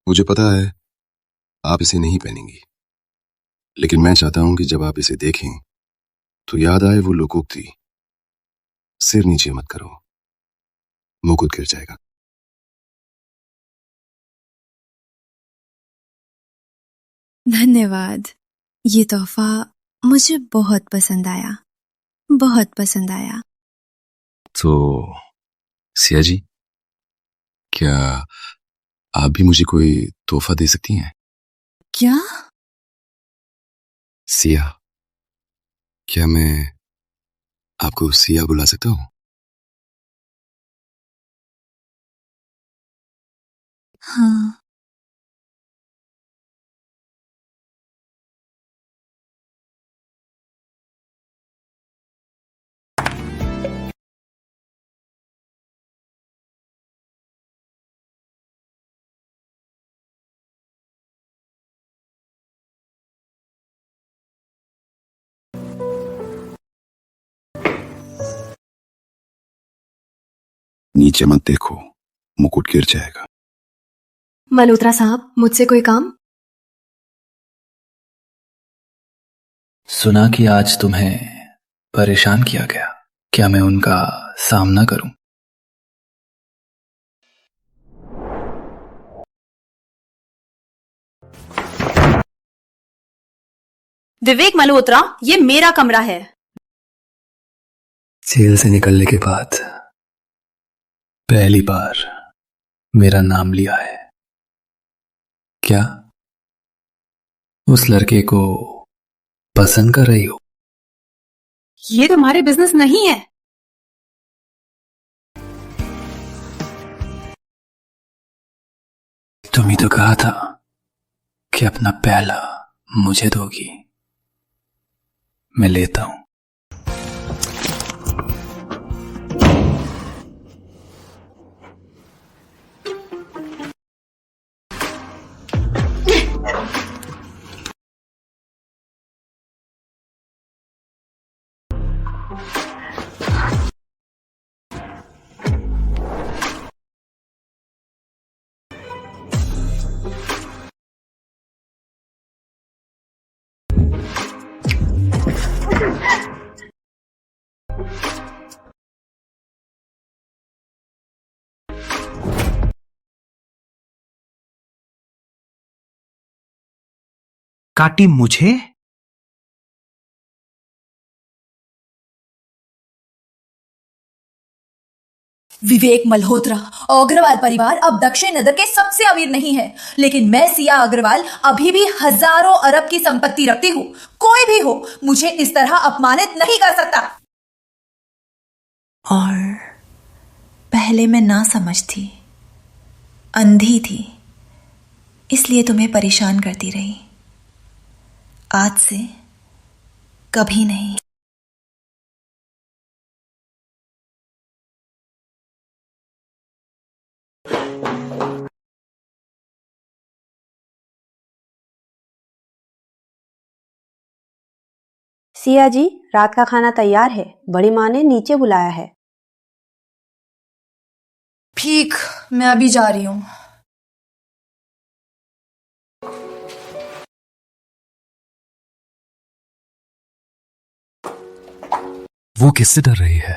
मुझे पता है आप इसे नहीं पहनेंगी, लेकिन मैं चाहता हूं कि जब आप इसे देखें तो याद आए वो लोकोक्ति, सिर नीचे मत करो, मुकुट गिर जाएगा। धन्यवाद। ये तोहफा मुझे बहुत पसंद आया, बहुत पसंद आया। तो सिया जी, क्या आप भी मुझे कोई तोहफा दे सकती हैं? क्या? सिया, क्या मैं आपको सिया बुला सकता हूं? हाँ। नीचे मत देखो, मुकुट गिर जाएगा। मल्होत्रा साहब, मुझसे कोई काम? सुना कि आज तुम्हें परेशान किया गया, क्या मैं उनका सामना करूं? विवेक मल्होत्रा, ये मेरा कमरा है। जेल से निकलने के बाद पहली बार मेरा नाम लिया है। क्या उस लड़के को पसंद कर रही हो? ये तुम्हारे बिजनेस नहीं है। कहा था कि अपना पहला मुझे दोगी, मैं लेता हूं। काटी मुझे? विवेक मल्होत्रा, अग्रवाल परिवार अब दक्षिण नगर के सबसे अमीर नहीं है, लेकिन मैं सिया अग्रवाल अभी भी हजारों अरब की संपत्ति रखती हूँ। कोई भी हो, मुझे इस तरह अपमानित नहीं कर सकता। और पहले मैं ना समझ थी, अंधी थी, इसलिए तुम्हें परेशान करती रही। आज से कभी नहीं। सिया जी, रात का खाना तैयार है, बड़ी माँ ने नीचे बुलाया है। ठीक, मैं अभी जा रही हूं। वो किससे डर रही है?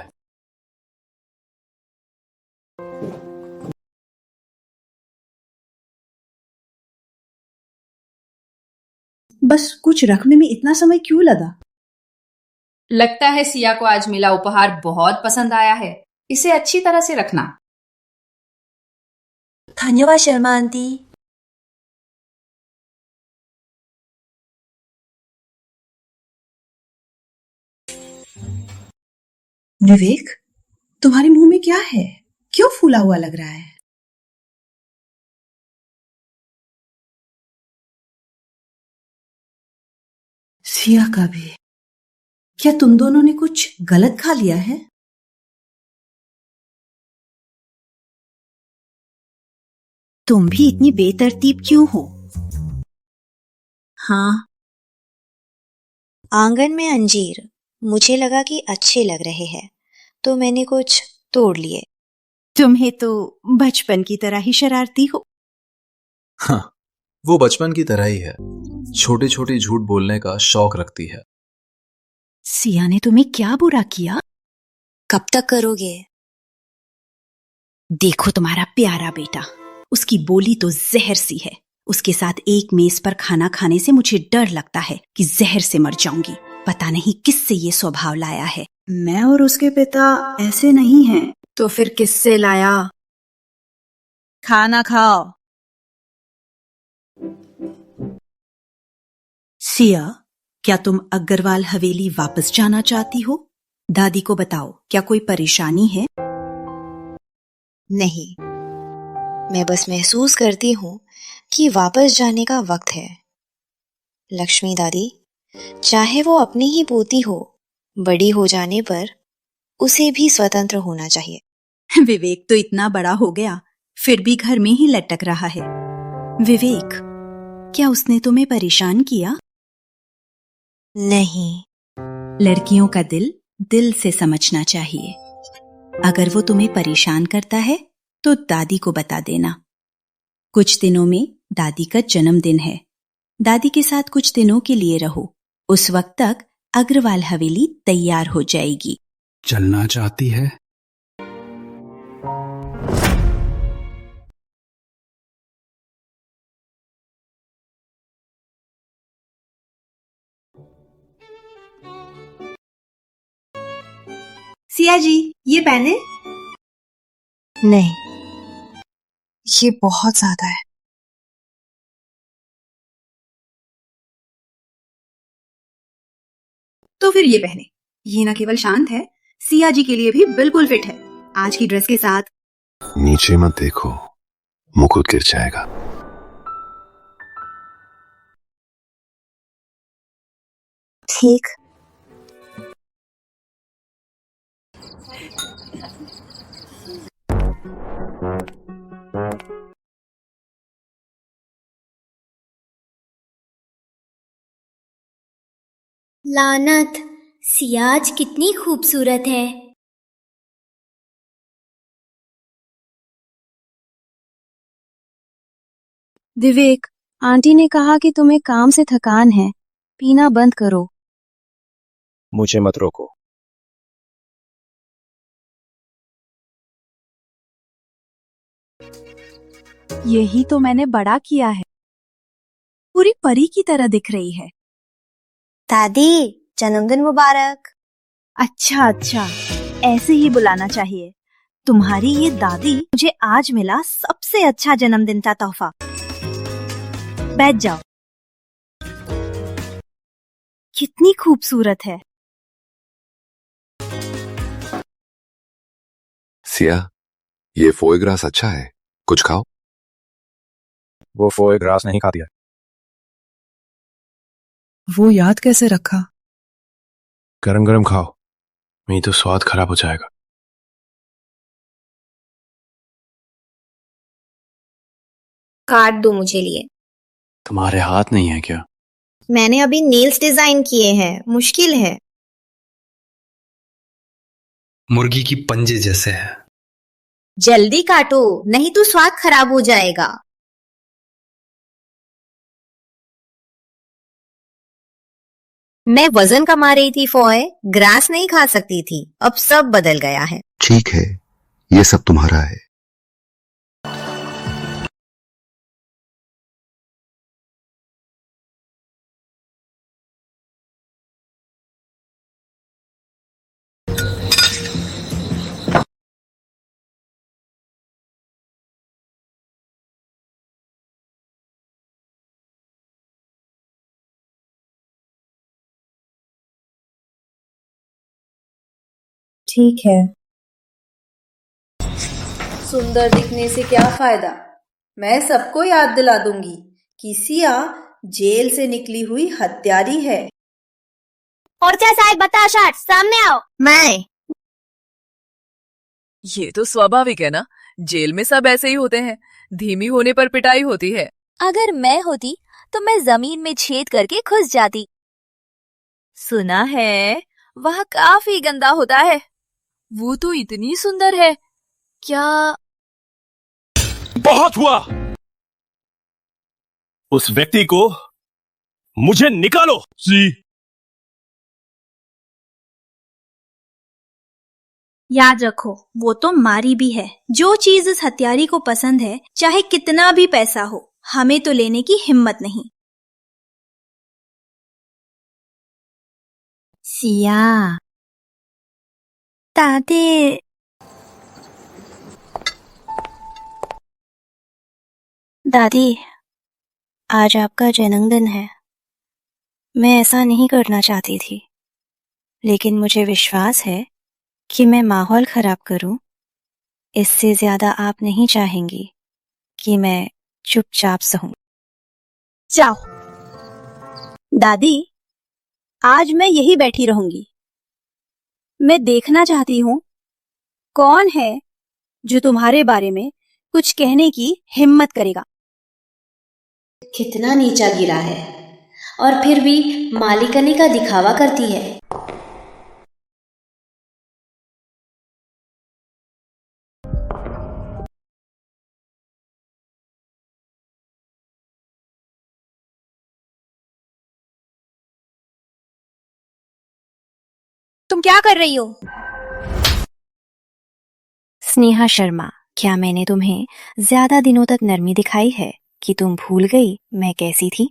बस कुछ रखने में इतना समय क्यों लगा? लगता है सिया को आज मिला उपहार बहुत पसंद आया है। इसे अच्छी तरह से रखना। धन्यवाद शर्मा आंटी। विवेक, तुम्हारे मुंह में क्या है? क्यों फूला हुआ लग रहा है? सिया का भी। क्या तुम दोनों ने कुछ गलत खा लिया है? तुम भी इतनी बेतरतीब क्यों हो? हाँ, आंगन में अंजीर मुझे लगा कि अच्छे लग रहे हैं, तो मैंने कुछ तोड़ लिए। तुम्हें तो बचपन की तरह ही शरारती हो। हाँ, वो बचपन की तरह ही है, छोटे छोटे झूठ बोलने का शौक रखती है। सिया ने तुम्हें क्या बुरा किया? कब तक करोगे? देखो तुम्हारा प्यारा बेटा, उसकी बोली तो जहर सी है। उसके साथ एक मेज पर खाना खाने से मुझे डर लगता है कि जहर से मर जाऊंगी। पता नहीं किससे ये स्वभाव लाया है। मैं और उसके पिता ऐसे नहीं हैं। तो फिर किससे लाया? खाना खाओ। सिया, क्या तुम अग्रवाल हवेली वापस जाना चाहती हो? दादी को बताओ, क्या कोई परेशानी है? नहीं, मैं बस महसूस करती हूँ कि वापस जाने का वक्त है। लक्ष्मी दादी, चाहे वो अपनी ही पोती हो, बड़ी हो जाने पर उसे भी स्वतंत्र होना चाहिए। विवेक तो इतना बड़ा हो गया, फिर भी घर में ही लटक रहा है। विवेक, क्या उसने तुम्हें परेशान किया? नहीं। लड़कियों का दिल दिल से समझना चाहिए। अगर वो तुम्हें परेशान करता है तो दादी को बता देना। कुछ दिनों में दादी का जन्मदिन है। दादी के साथ कुछ दिनों के लिए रहो। उस वक्त तक अग्रवाल हवेली तैयार हो जाएगी। चलना चाहती है? सिया जी, ये पहने? नहीं, ये बहुत ज्यादा है। तो फिर ये पहने। ये न केवल शांत है, सिया जी के लिए भी बिल्कुल फिट है। आज की ड्रेस के साथ। नीचे मत देखो, मुकुट गिर जाएगा। ठीक। लानत, सिया आज कितनी खूबसूरत है। विवेक, आंटी ने कहा कि तुम्हें काम से थकान है, पीना बंद करो। मुझे मत रोको। यही तो मैंने बड़ा किया है, पूरी परी की तरह दिख रही है। दादी, जन्मदिन मुबारक। अच्छा अच्छा, ऐसे ही बुलाना चाहिए। तुम्हारी ये दादी मुझे आज मिला सबसे अच्छा जन्मदिन का तोहफा। बैठ जाओ। कितनी खूबसूरत है। सिया, ये फोएग्रास अच्छा है, कुछ खाओ। वो फोए ग्रास नहीं खाती है। वो याद कैसे रखा? गरम गरम खाओ, नहीं तो स्वाद खराब हो जाएगा। काट दो मुझे लिए। तुम्हारे हाथ नहीं है क्या? मैंने अभी नेल्स डिजाइन किए हैं, मुश्किल है। मुर्गी की पंजे जैसे है। जल्दी काटो, नहीं तो स्वाद खराब हो जाएगा। मैं वजन कमा रही थी फॉय, ग्रास नहीं खा सकती थी। अब सब बदल गया है। ठीक है, ये सब तुम्हारा है। ठीक है। सुंदर दिखने से क्या फायदा? मैं सबको याद दिला दूंगी कि सिया जेल से निकली हुई हत्यारी है। और क्या साहब, बताशाट, सामने आओ। मैं। ये तो स्वाभाविक है ना, जेल में सब ऐसे ही होते हैं, धीमी होने पर पिटाई होती है। अगर मैं होती तो मैं जमीन में छेद करके घुस जाती। सुना है वहाँ काफी गंदा होता है। वो तो इतनी सुंदर है। क्या? बहुत हुआ। उस व्यक्ति को मुझे निकालो। जी। याद रखो, वो तो मारी भी है। जो चीज इस हत्यारी को पसंद है, चाहे कितना भी पैसा हो, हमें तो लेने की हिम्मत नहीं। सिया, दादी। दादी, आज आपका जन्मदिन है। मैं ऐसा नहीं करना चाहती थी, लेकिन मुझे विश्वास है कि मैं माहौल खराब करूं, इससे ज्यादा आप नहीं चाहेंगी कि मैं चुपचाप सहूं। जाओ। दादी, आज मैं यही बैठी रहूंगी। मैं देखना चाहती हूँ कौन है जो तुम्हारे बारे में कुछ कहने की हिम्मत करेगा। कितना नीचा गिरा है और फिर भी मालिकनी का दिखावा करती है। तुम क्या कर रही हो? स्नेहा शर्मा, क्या मैंने तुम्हें ज्यादा दिनों तक नरमी दिखाई है कि तुम भूल गई मैं कैसी थी?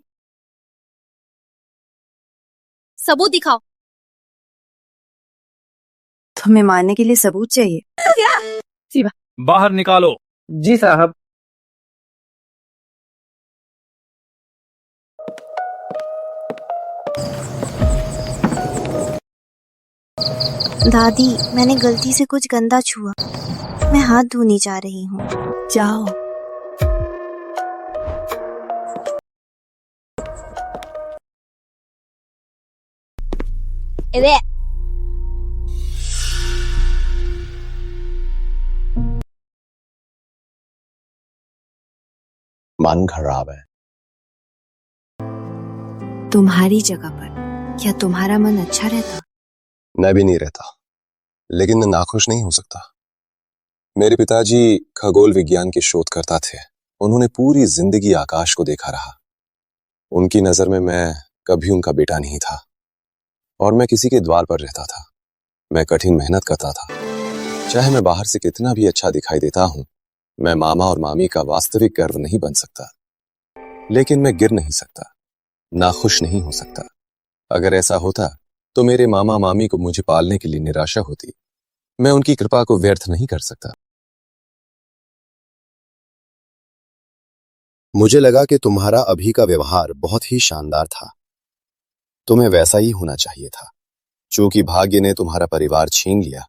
सबूत दिखाओ। तुम्हें मारने के लिए सबूत चाहिए? क्या? बाहर निकालो। जी साहब। दादी, मैंने गलती से कुछ गंदा छुआ। मैं हाथ धोने जा रही हूँ। जाओ। एवे मन खराब है। तुम्हारी जगह पर क्या तुम्हारा मन अच्छा रहता? मैं भी नहीं रहता, लेकिन मैं नाखुश नहीं हो सकता। मेरे पिताजी खगोल विज्ञान के शोधकर्ता थे। उन्होंने पूरी जिंदगी आकाश को देखा रहा। उनकी नजर में मैं कभी उनका बेटा नहीं था और मैं किसी के द्वार पर रहता था। मैं कठिन मेहनत करता था। चाहे मैं बाहर से कितना भी अच्छा दिखाई देता हूं, मैं मामा और मामी का वास्तविक गर्व नहीं बन सकता। लेकिन मैं गिर नहीं सकता, नाखुश नहीं हो सकता। अगर ऐसा होता तो मेरे मामा मामी को मुझे पालने के लिए निराशा होती। मैं उनकी कृपा को व्यर्थ नहीं कर सकता। मुझे लगा कि तुम्हारा अभी का व्यवहार बहुत ही शानदार था। तुम्हें वैसा ही होना चाहिए था। चूंकि भाग्य ने तुम्हारा परिवार छीन लिया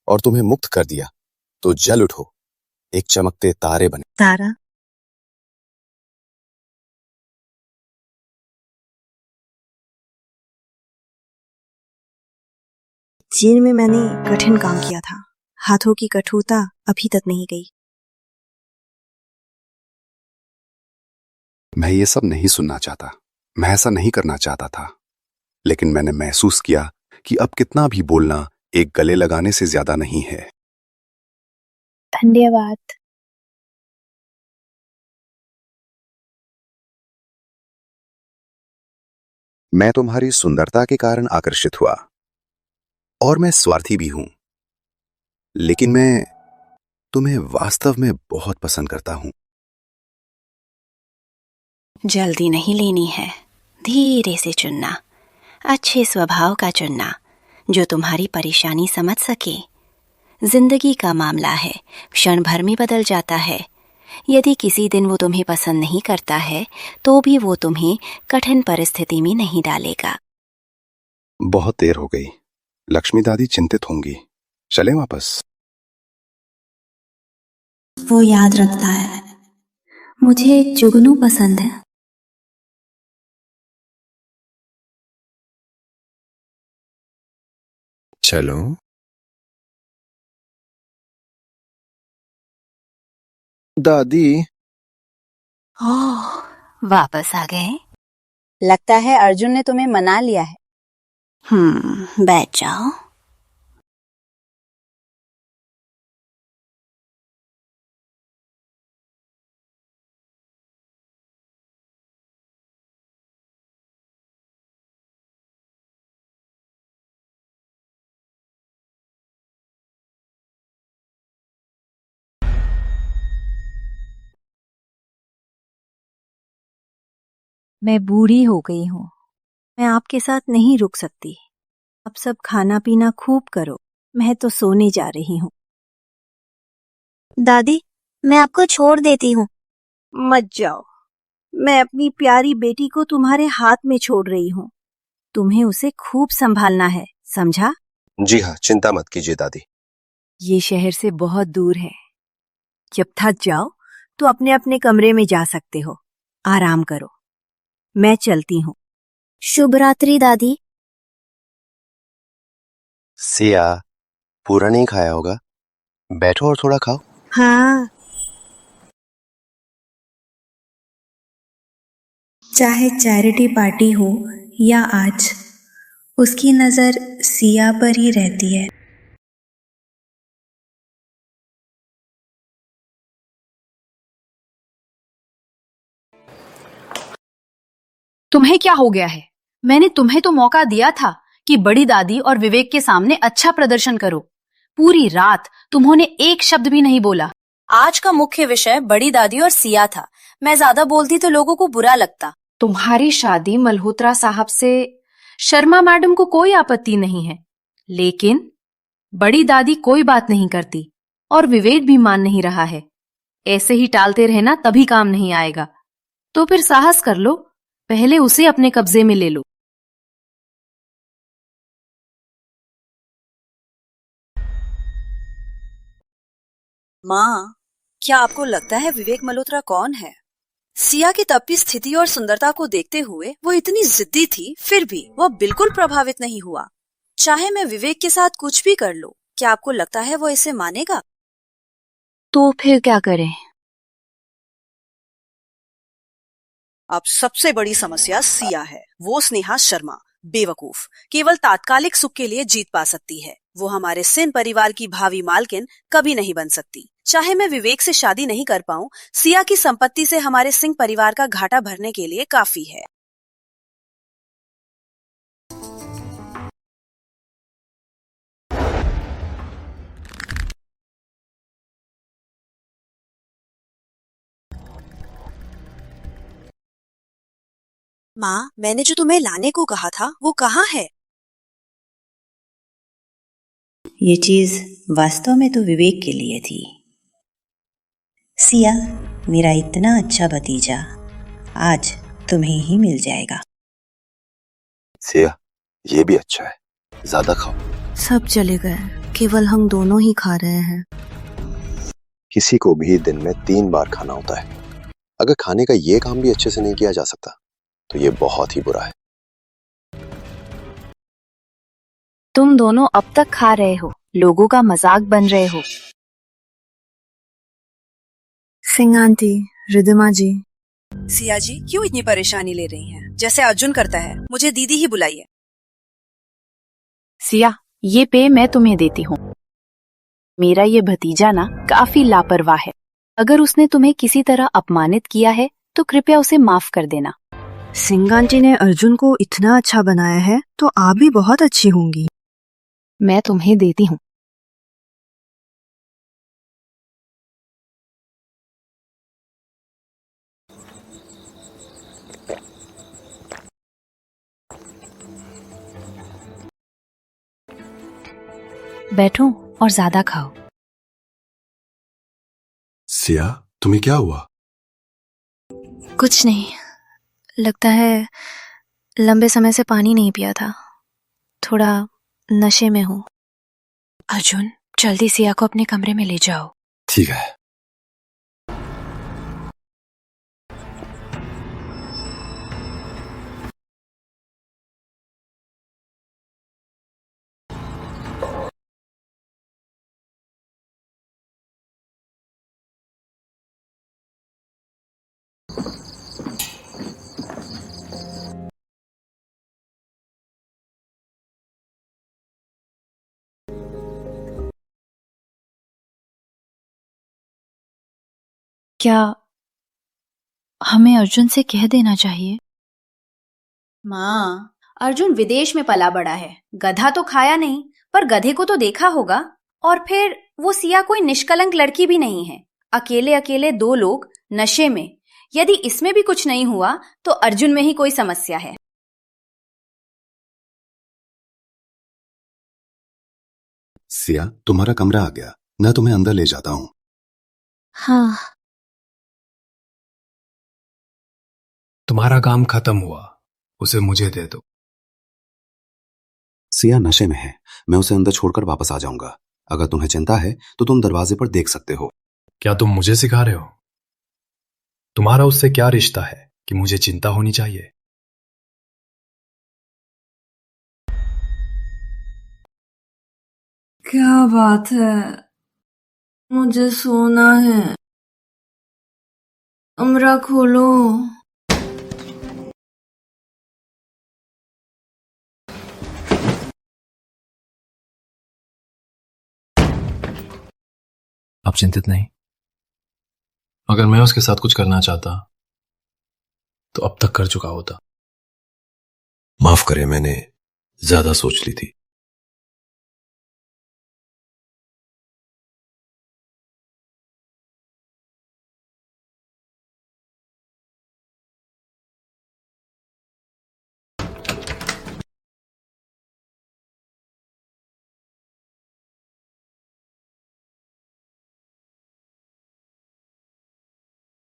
और तुम्हें मुक्त कर दिया, तो जल उठो, एक चमकते तारे बने। तारा? जेल में मैंने कठिन काम किया था। हाथों की कठोरता अभी तक नहीं गई। मैं ये सब नहीं सुनना चाहता। मैं ऐसा नहीं करना चाहता था, लेकिन मैंने महसूस किया कि अब कितना भी बोलना एक गले लगाने से ज्यादा नहीं है। धन्यवाद। मैं तुम्हारी सुंदरता के कारण आकर्षित हुआ और मैं स्वार्थी भी हूं, लेकिन मैं तुम्हें वास्तव में बहुत पसंद करता हूं। जल्दी नहीं लेनी है, धीरे से चुनना, अच्छे स्वभाव का चुनना जो तुम्हारी परेशानी समझ सके। जिंदगी का मामला है, क्षण भर में बदल जाता है। यदि किसी दिन वो तुम्हें पसंद नहीं करता है तो भी वो तुम्हें कठिन परिस्थिति में नहीं डालेगा। बहुत देर हो गई, लक्ष्मी दादी चिंतित होंगी। चलें वापस? वो याद रखता है। मुझे जुगनू पसंद है। चलो। दादी। ओह, वापस आ गए? लगता है अर्जुन ने तुम्हें मना लिया है। बैठ जाओ। मैं बूढ़ी हो गई हूँ। मैं आपके साथ नहीं रुक सकती। अब सब खाना पीना खूब करो। मैं तो सोने जा रही हूँ। दादी, मैं आपको छोड़ देती हूँ। मत जाओ। मैं अपनी प्यारी बेटी को तुम्हारे हाथ में छोड़ रही हूँ। तुम्हें उसे खूब संभालना है, समझा? जी हाँ, चिंता मत कीजिए दादी। ये शहर से बहुत दूर है। जब थक जाओ तो अपने अपने कमरे में जा सकते हो। आराम करो। मैं चलती हूँ। शुभ रात्रि दादी। सिया, पूरा नहीं खाया होगा, बैठो और थोड़ा खाओ। हाँ। चाहे चैरिटी पार्टी हो या आज, उसकी नजर सिया पर ही रहती है। तुम्हें क्या हो गया है? मैंने तुम्हें तो मौका दिया था कि बड़ी दादी और विवेक के सामने अच्छा प्रदर्शन करो। पूरी रात तुम्होंने एक शब्द भी नहीं बोला। आज का मुख्य विषय बड़ी दादी और सिया था। मैं ज्यादा बोलती तो लोगों को बुरा लगता। तुम्हारी शादी मल्होत्रा साहब से शर्मा मैडम को कोई आपत्ति नहीं है, लेकिन बड़ी दादी कोई बात नहीं करती और विवेक भी मान नहीं रहा है। ऐसे ही टालते रहना तभी काम नहीं आएगा। तो फिर साहस कर लो, पहले उसे अपने कब्जे में ले लो। माँ, क्या आपको लगता है विवेक मल्होत्रा कौन है? सिया की तब की स्थिति और सुंदरता को देखते हुए वो इतनी जिद्दी थी, फिर भी वह बिल्कुल प्रभावित नहीं हुआ। चाहे मैं विवेक के साथ कुछ भी कर लूं, क्या आपको लगता है वो इसे मानेगा? तो फिर क्या करें? अब सबसे बड़ी समस्या सिया है। वो स्नेहा शर्मा बेवकूफ केवल तात्कालिक सुख के लिए जीत पा सकती है। वो हमारे सिंह परिवार की भावी मालकिन कभी नहीं बन सकती। चाहे मैं विवेक से शादी नहीं कर पाऊं, सिया की संपत्ति से हमारे सिंह परिवार का घाटा भरने के लिए काफी है। माँ, मैंने जो तुम्हें लाने को कहा था वो कहाँ है? ये चीज वास्तव में तो विवेक के लिए थी। सिया, मेरा इतना अच्छा भतीजा आज तुम्हें ही मिल जाएगा। सिया, ये भी अच्छा है, ज्यादा खाओ। सब चले गए, केवल हम दोनों ही खा रहे हैं। किसी को भी दिन में 3 बार खाना होता है। अगर खाने का ये काम भी अच्छे से नहीं किया जा सकता तो ये बहुत ही बुरा है। तुम दोनों अब तक खा रहे हो, लोगों का मजाक बन रहे हो। सिंह आंटी, रिद्धिमा जी। सिया जी क्यों इतनी परेशानी ले रही हैं? जैसे अर्जुन करता है, मुझे दीदी ही बुलाइए। सिया, ये पे मैं तुम्हें देती हूँ। मेरा ये भतीजा ना काफी लापरवाह है। अगर उसने तुम्हें किसी तरह अपमानित किया है तो कृपया उसे माफ कर देना। सिंह आंटी ने अर्जुन को इतना अच्छा बनाया है तो आप भी बहुत अच्छी होंगी। मैं तुम्हें देती हूँ। बैठो और ज्यादा खाओ। सिया, तुम्हें क्या हुआ? कुछ नहीं, लगता है लंबे समय से पानी नहीं पिया था, थोड़ा नशे में हूँ। अर्जुन, जल्दी सिया को अपने कमरे में ले जाओ। ठीक है। क्या हमें अर्जुन से कह देना चाहिए? माँ, अर्जुन विदेश में पला बड़ा है। गधा तो खाया नहीं, पर गधे को तो देखा होगा। और फिर वो सिया कोई निष्कलंक लड़की भी नहीं है। अकेले अकेले 2 लोग नशे में। यदि इसमें भी कुछ नहीं हुआ तो अर्जुन में ही कोई समस्या है। सिया, तुम्हारा कमरा आ गया, मैं तुम्हें अंदर ले जाता हूँ। हाँ। तुम्हारा काम खत्म हुआ, उसे मुझे दे दो। सिया नशे में है, मैं उसे अंदर छोड़कर वापस आ जाऊंगा। अगर तुम्हें चिंता है तो तुम दरवाजे पर देख सकते हो। क्या तुम मुझे सिखा रहे हो? तुम्हारा उससे क्या रिश्ता है कि मुझे चिंता होनी चाहिए? क्या बात है, मुझे सोना है। कमरा खोलो। आप चिंतित नहीं। अगर मैं उसके साथ कुछ करना चाहता तो अब तक कर चुका होता। माफ करें, मैंने ज्यादा सोच ली थी।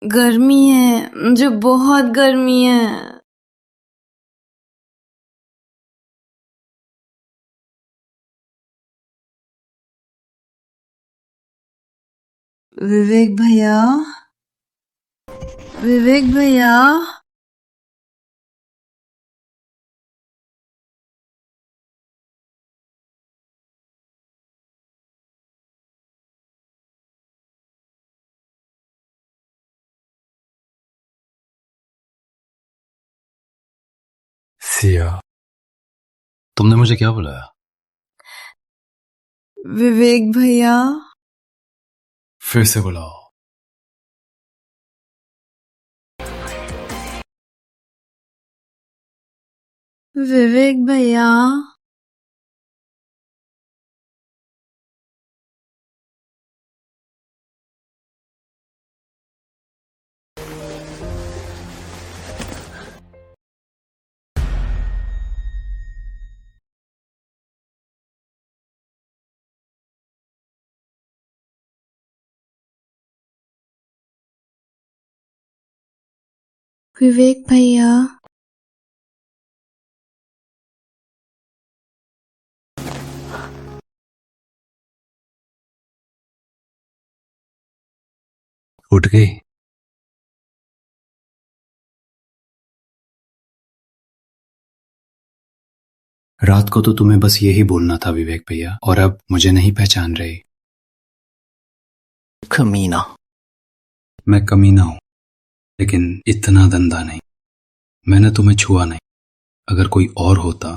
गर्मी है, मुझे बहुत गर्मी है। विवेक भैया, विवेक भैया। सिया, तुमने मुझे क्या बुलाया? विवेक भैया। फिर से बुलाओ। विवेक भैया। विवेक भैया। उठ गई? रात को तो तुम्हें बस यही बोलना था विवेक भैया, और अब मुझे नहीं पहचान रही। कमीना। मैं कमीना हूं, लेकिन इतना गंदा नहीं। मैंने तुम्हें छुआ नहीं। अगर कोई और होता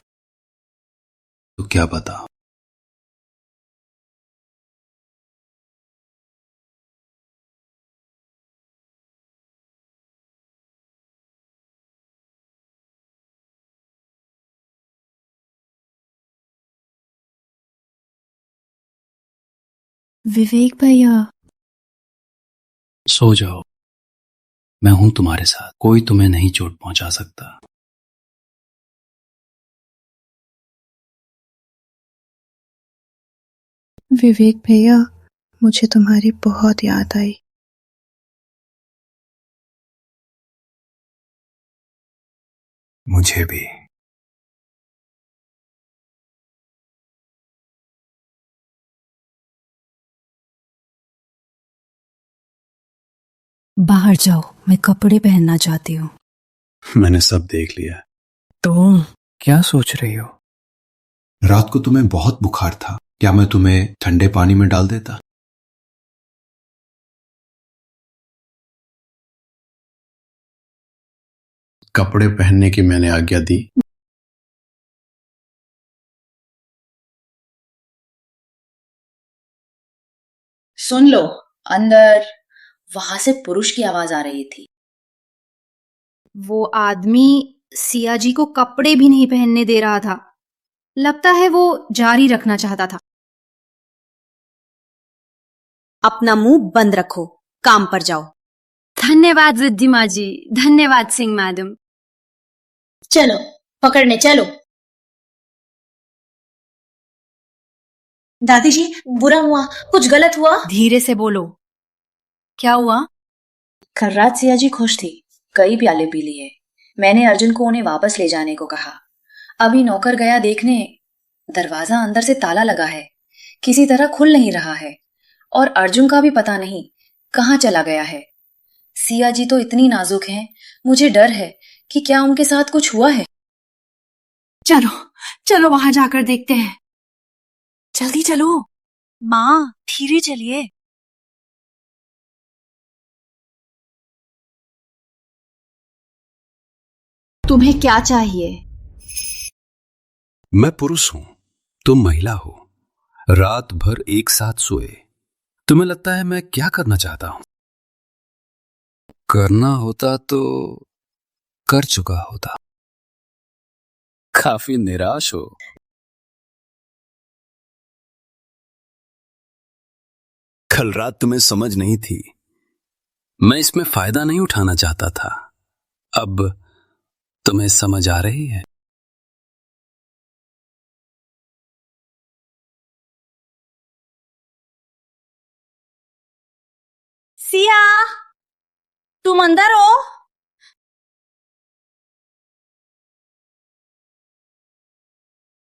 तो क्या पता। विवेक भैया। सो जाओ, मैं हूं तुम्हारे साथ। कोई तुम्हें नहीं चोट पहुंचा सकता। विवेक भैया, मुझे तुम्हारी बहुत याद आई। मुझे भी। बाहर जाओ, मैं कपड़े पहनना चाहती हूँ। मैंने सब देख लिया। तुम क्या सोच रही हो? रात को तुम्हें बहुत बुखार था, क्या मैं तुम्हें ठंडे पानी में डाल देता? कपड़े पहनने की मैंने आज्ञा दी। सुन लो, अंदर वहां से पुरुष की आवाज आ रही थी। वो आदमी सिया जी को कपड़े भी नहीं पहनने दे रहा था। लगता है वो जारी रखना चाहता था। अपना मुंह बंद रखो, काम पर जाओ। धन्यवाद रिद्धिमा जी, धन्यवाद सिंह मैडम। चलो पकड़ने चलो। दादी जी, बुरा हुआ, कुछ गलत हुआ? धीरे से बोलो, क्या हुआ? कल रात सिया जी खुश थी, कई प्याले पी लिए। मैंने अर्जुन को उन्हें वापस ले जाने को कहा। अभी नौकर गया देखने, दरवाजा अंदर से ताला लगा है, किसी तरह खुल नहीं रहा है, और अर्जुन का भी पता नहीं कहाँ चला गया है। सिया जी तो इतनी नाजुक हैं, मुझे डर है कि क्या उनके साथ कुछ हुआ है। चलो चलो वहां जाकर देखते हैं। जल्दी चलो। माँ, धीरे चलिए। तुम्हें क्या चाहिए? मैं पुरुष हूं, तुम महिला हो। रात भर एक साथ सोए। तुम्हें लगता है मैं क्या करना चाहता हूं? करना होता तो कर चुका होता। काफी निराश हो। कल रात तुम्हें समझ नहीं थी। मैं इसमें फायदा नहीं उठाना चाहता था। अब तुम्हें समझ आ रही है। सिया, तुम अंदर हो?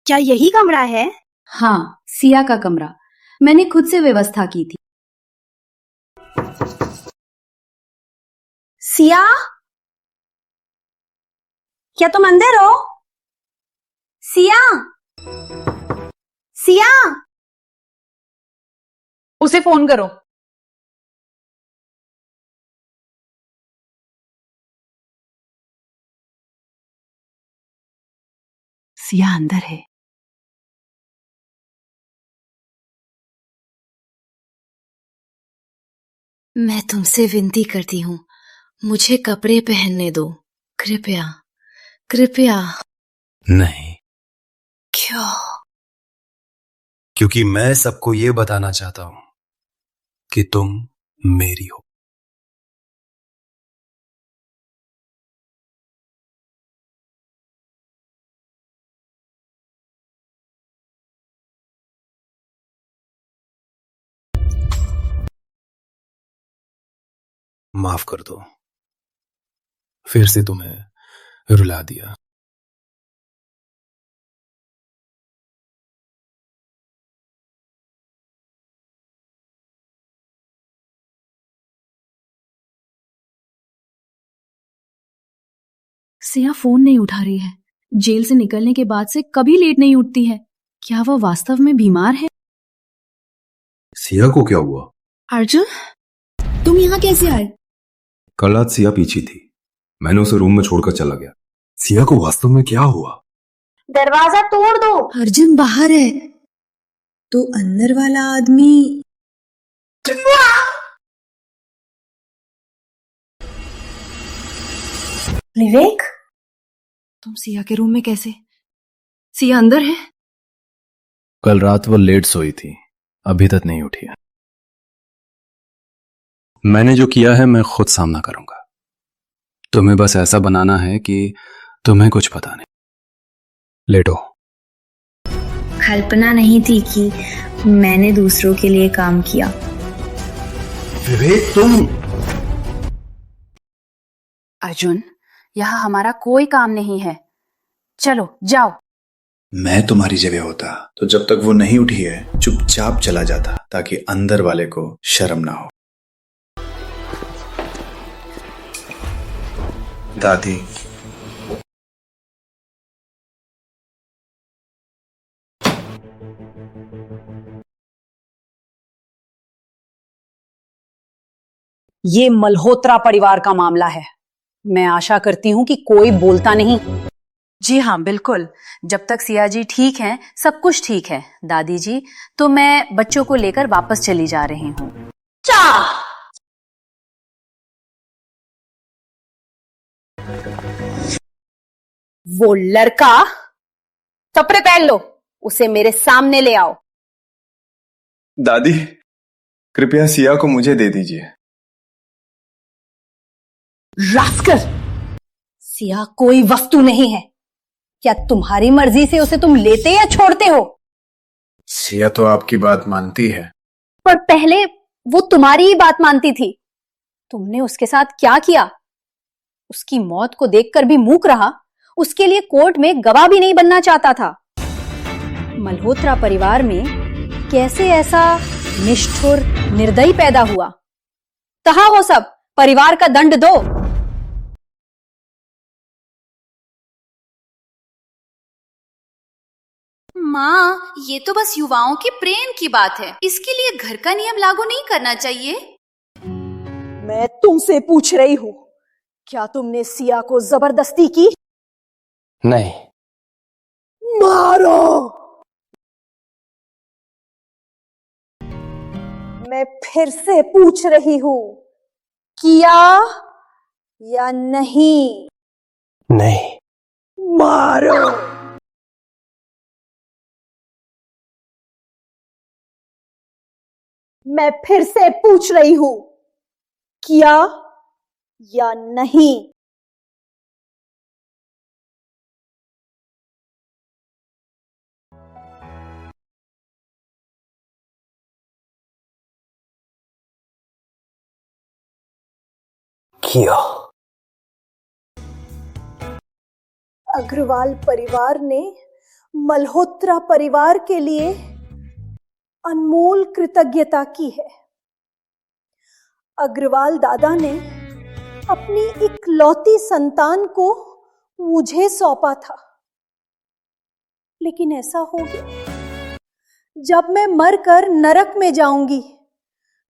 क्या यही कमरा है? हाँ, सिया का कमरा। मैंने खुद से व्यवस्था की थी। सिया, क्या तुम अंदर हो? सिया, सिया, उसे फोन करो। सिया अंदर है। मैं तुमसे विनती करती हूँ, मुझे कपड़े पहनने दो, कृपया कृपया। नहीं, क्यों? क्योंकि मैं सबको ये बताना चाहता हूं कि तुम मेरी हो। माफ कर दो, फिर से तुम्हें रुला दिया। सिया फोन नहीं उठा रही है। जेल से निकलने के बाद से कभी लेट नहीं उठती है। क्या वह वास्तव में बीमार है? सिया को क्या हुआ? अर्जुन, तुम यहाँ कैसे आए? कल रात सिया पीछी थी, मैंने उसे रूम में छोड़कर चला गया। सिया को वास्तव में क्या हुआ? दरवाजा तोड़ दो। अर्जुन बाहर है, तो अंदर वाला आदमी। विवेक, तुम सिया के रूम में कैसे? सिया अंदर है? कल रात वो लेट सोई थी, अभी तक नहीं उठी है। मैंने जो किया है मैं खुद सामना करूंगा। तुम्हें बस ऐसा बनाना है कि तुम्हें कुछ पता नहीं। लेटो। कल्पना नहीं थी कि मैंने दूसरों के लिए काम किया। विवेक, तुम। अर्जुन, यहाँ हमारा कोई काम नहीं है, चलो जाओ। मैं तुम्हारी जगह होता तो जब तक वो नहीं उठी है चुपचाप चला जाता, ताकि अंदर वाले को शर्म ना हो। दादी, ये मल्होत्रा परिवार का मामला है। मैं आशा करती हूँ कि कोई बोलता नहीं। जी हाँ, बिल्कुल। जब तक सिया जी ठीक हैं, सब कुछ ठीक है। दादी जी, तो मैं बच्चों को लेकर वापस चली जा रही हूँ। वो लड़का, कपड़े पहन लो, उसे मेरे सामने ले आओ। दादी, कृपया सिया को मुझे दे दीजिए। रास्कल, सिया कोई वस्तु नहीं है। क्या तुम्हारी मर्जी से उसे तुम लेते या छोड़ते हो? सिया तो आपकी बात मानती है। पर पहले वो तुम्हारी ही बात मानती थी। तुमने उसके साथ क्या किया? उसकी मौत को देखकर भी मूक रहा, उसके लिए कोर्ट में गवाह भी नहीं बनना चाहता था। मल्होत्रा परिवार में कैसे ऐसा निष्ठुर निर्दयी पैदा हुआ? कहाँ हो सब? परिवार का दंड दो। माँ, ये तो बस युवाओं के प्रेम की बात है। इसके लिए घर का नियम लागू नहीं करना चाहिए। मैं तुमसे पूछ रही हूँ, क्या तुमने सिया को जबरदस्ती की? नहीं। मारो। मैं फिर से पूछ रही हूँ, किया या नहीं? नहीं। मारो। मैं फिर से पूछ रही हूं, किया या नहीं? किया। अग्रवाल परिवार ने मल्होत्रा परिवार के लिए अनमोल कृतज्ञता की है। अग्रवाल दादा ने अपनी इकलौती संतान को मुझे सौंपा था, लेकिन ऐसा हो गया। जब मैं मरकर नरक में जाऊंगी,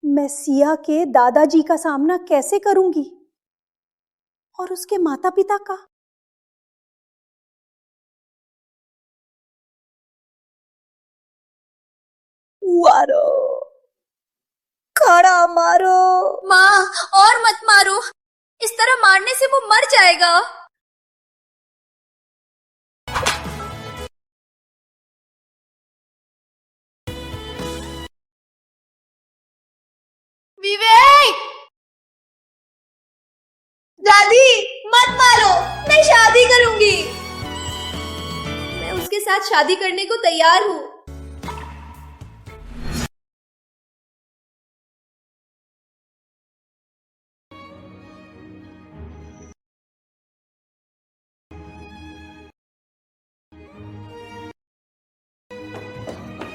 मैं सिया के दादाजी का सामना कैसे करूंगी और उसके माता पिता का? मारो, खड़ा मारो। माँ, और मत मारो, इस तरह मारने से वो मर जाएगा। विवेक! दादी मत मारो, मैं शादी करूंगी। मैं उसके साथ शादी करने को तैयार हूँ।